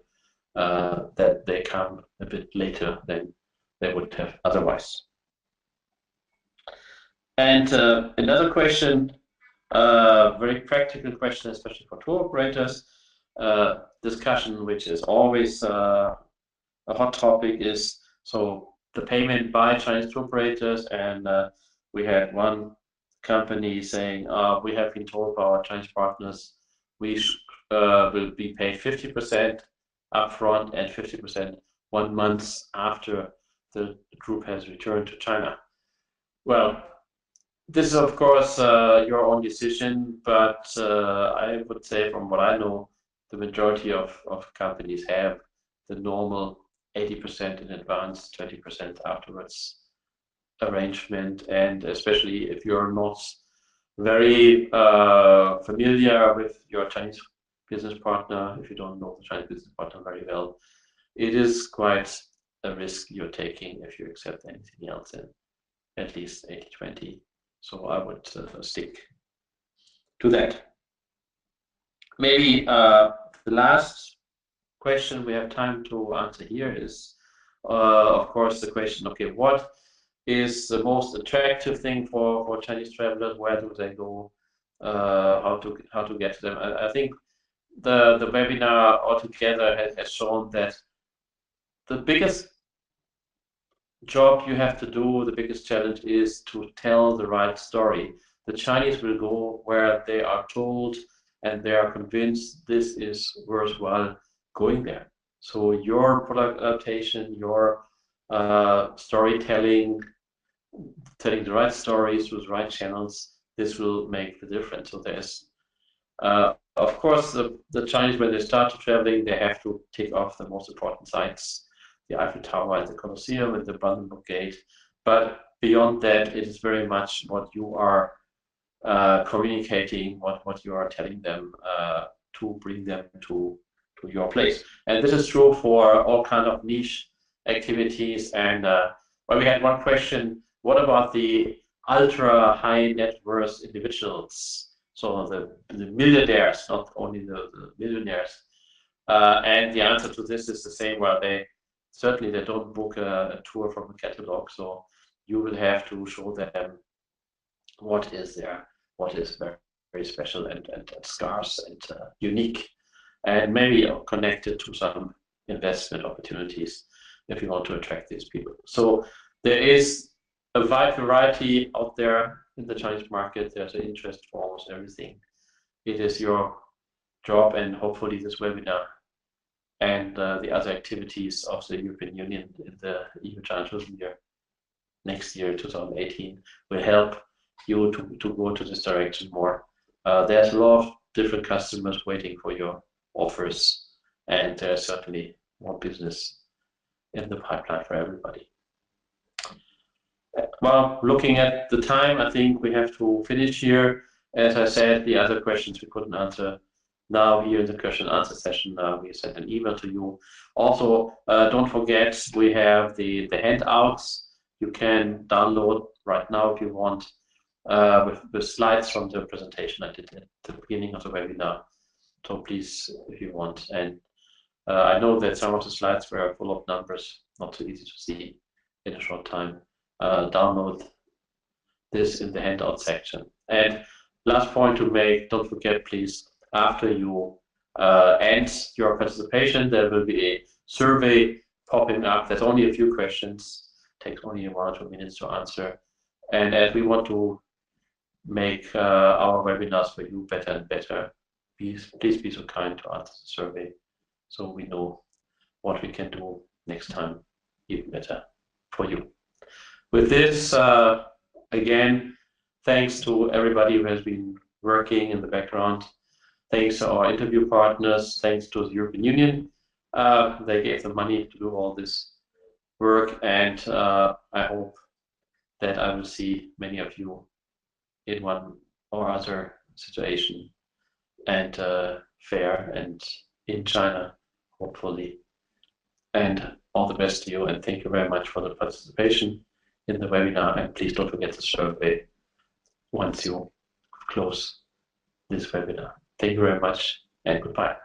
that they come a bit later than they would have otherwise. And another question, very practical question, especially for tour operators, discussion which is always a hot topic is so the payment by Chinese tour operators, and we had one company saying, we have been told by our Chinese partners we will be paid 50% upfront and 50% 1 month after the group has returned to China. Well, this is of course your own decision, but I would say from what I know, the majority of companies have the normal 80% in advance, 20% afterwards arrangement, and especially if you're not very familiar with your Chinese business partner, if you don't know the Chinese business partner very well, it is quite a risk you're taking if you accept anything else than at least 80-20. So I would stick to that. Maybe the last question we have time to answer here is, of course, the question, okay, what is the most attractive thing for Chinese travelers? Where do they go? How to get to them? I think the webinar altogether has shown that the biggest job you have to do, the biggest challenge is to tell the right story. The Chinese will go where they are told and they are convinced this is worthwhile going there. So your product adaptation, your storytelling, telling the right stories through the right channels, this will make the difference. So there's, of course, the Chinese, when they start traveling, they have to tick off the most important sites, the Eiffel Tower and the Colosseum and the Brandenburg Gate. But beyond that, it is very much what you are communicating, what you are telling them to bring them to your place. And this is true for all kinds of niche activities. And well, we had one question, what about the ultra high net worth individuals? So the millionaires, not only the millionaires. And the answer to this is the same, where they don't book a tour from a catalog. So you will have to show them what is there, what is very, very special and scarce and unique, and maybe connected to some investment opportunities if you want to attract these people. So there is a wide variety out there in the Chinese market. There's an interest for almost everything. It is your job, and hopefully this webinar and the other activities of the European Union in the EU China Tourism Year next year, 2018, will help you to go to this direction more. There's a lot of different customers waiting for your offers, and there's certainly more business in the pipeline for everybody. Well, looking at the time, I think we have to finish here. As I said, the other questions we couldn't answer now here in the question and answer session, we sent an email to you. Also, don't forget, we have the handouts you can download right now if you want, with slides from the presentation I did at the beginning of the webinar. So please, if you want. And I know that some of the slides were full of numbers, not so easy to see in a short time. Download this in the handout section. And last point to make, don't forget, please, after you end your participation, there will be a survey popping up. There's only a few questions, takes only 1 or 2 minutes to answer. And as we want to make our webinars for you better and better, please be so kind to answer the survey so we know what we can do next time even better for you. With this, again, thanks to everybody who has been working in the background Thanks to our interview partners, thanks to the European Union. They gave the money to do all this work, and I hope that I will see many of you in one or other situation and fair and in China, hopefully. And all the best to you, and thank you very much for the participation in the webinar, and please don't forget the survey once you close this webinar. Thank you very much, and goodbye.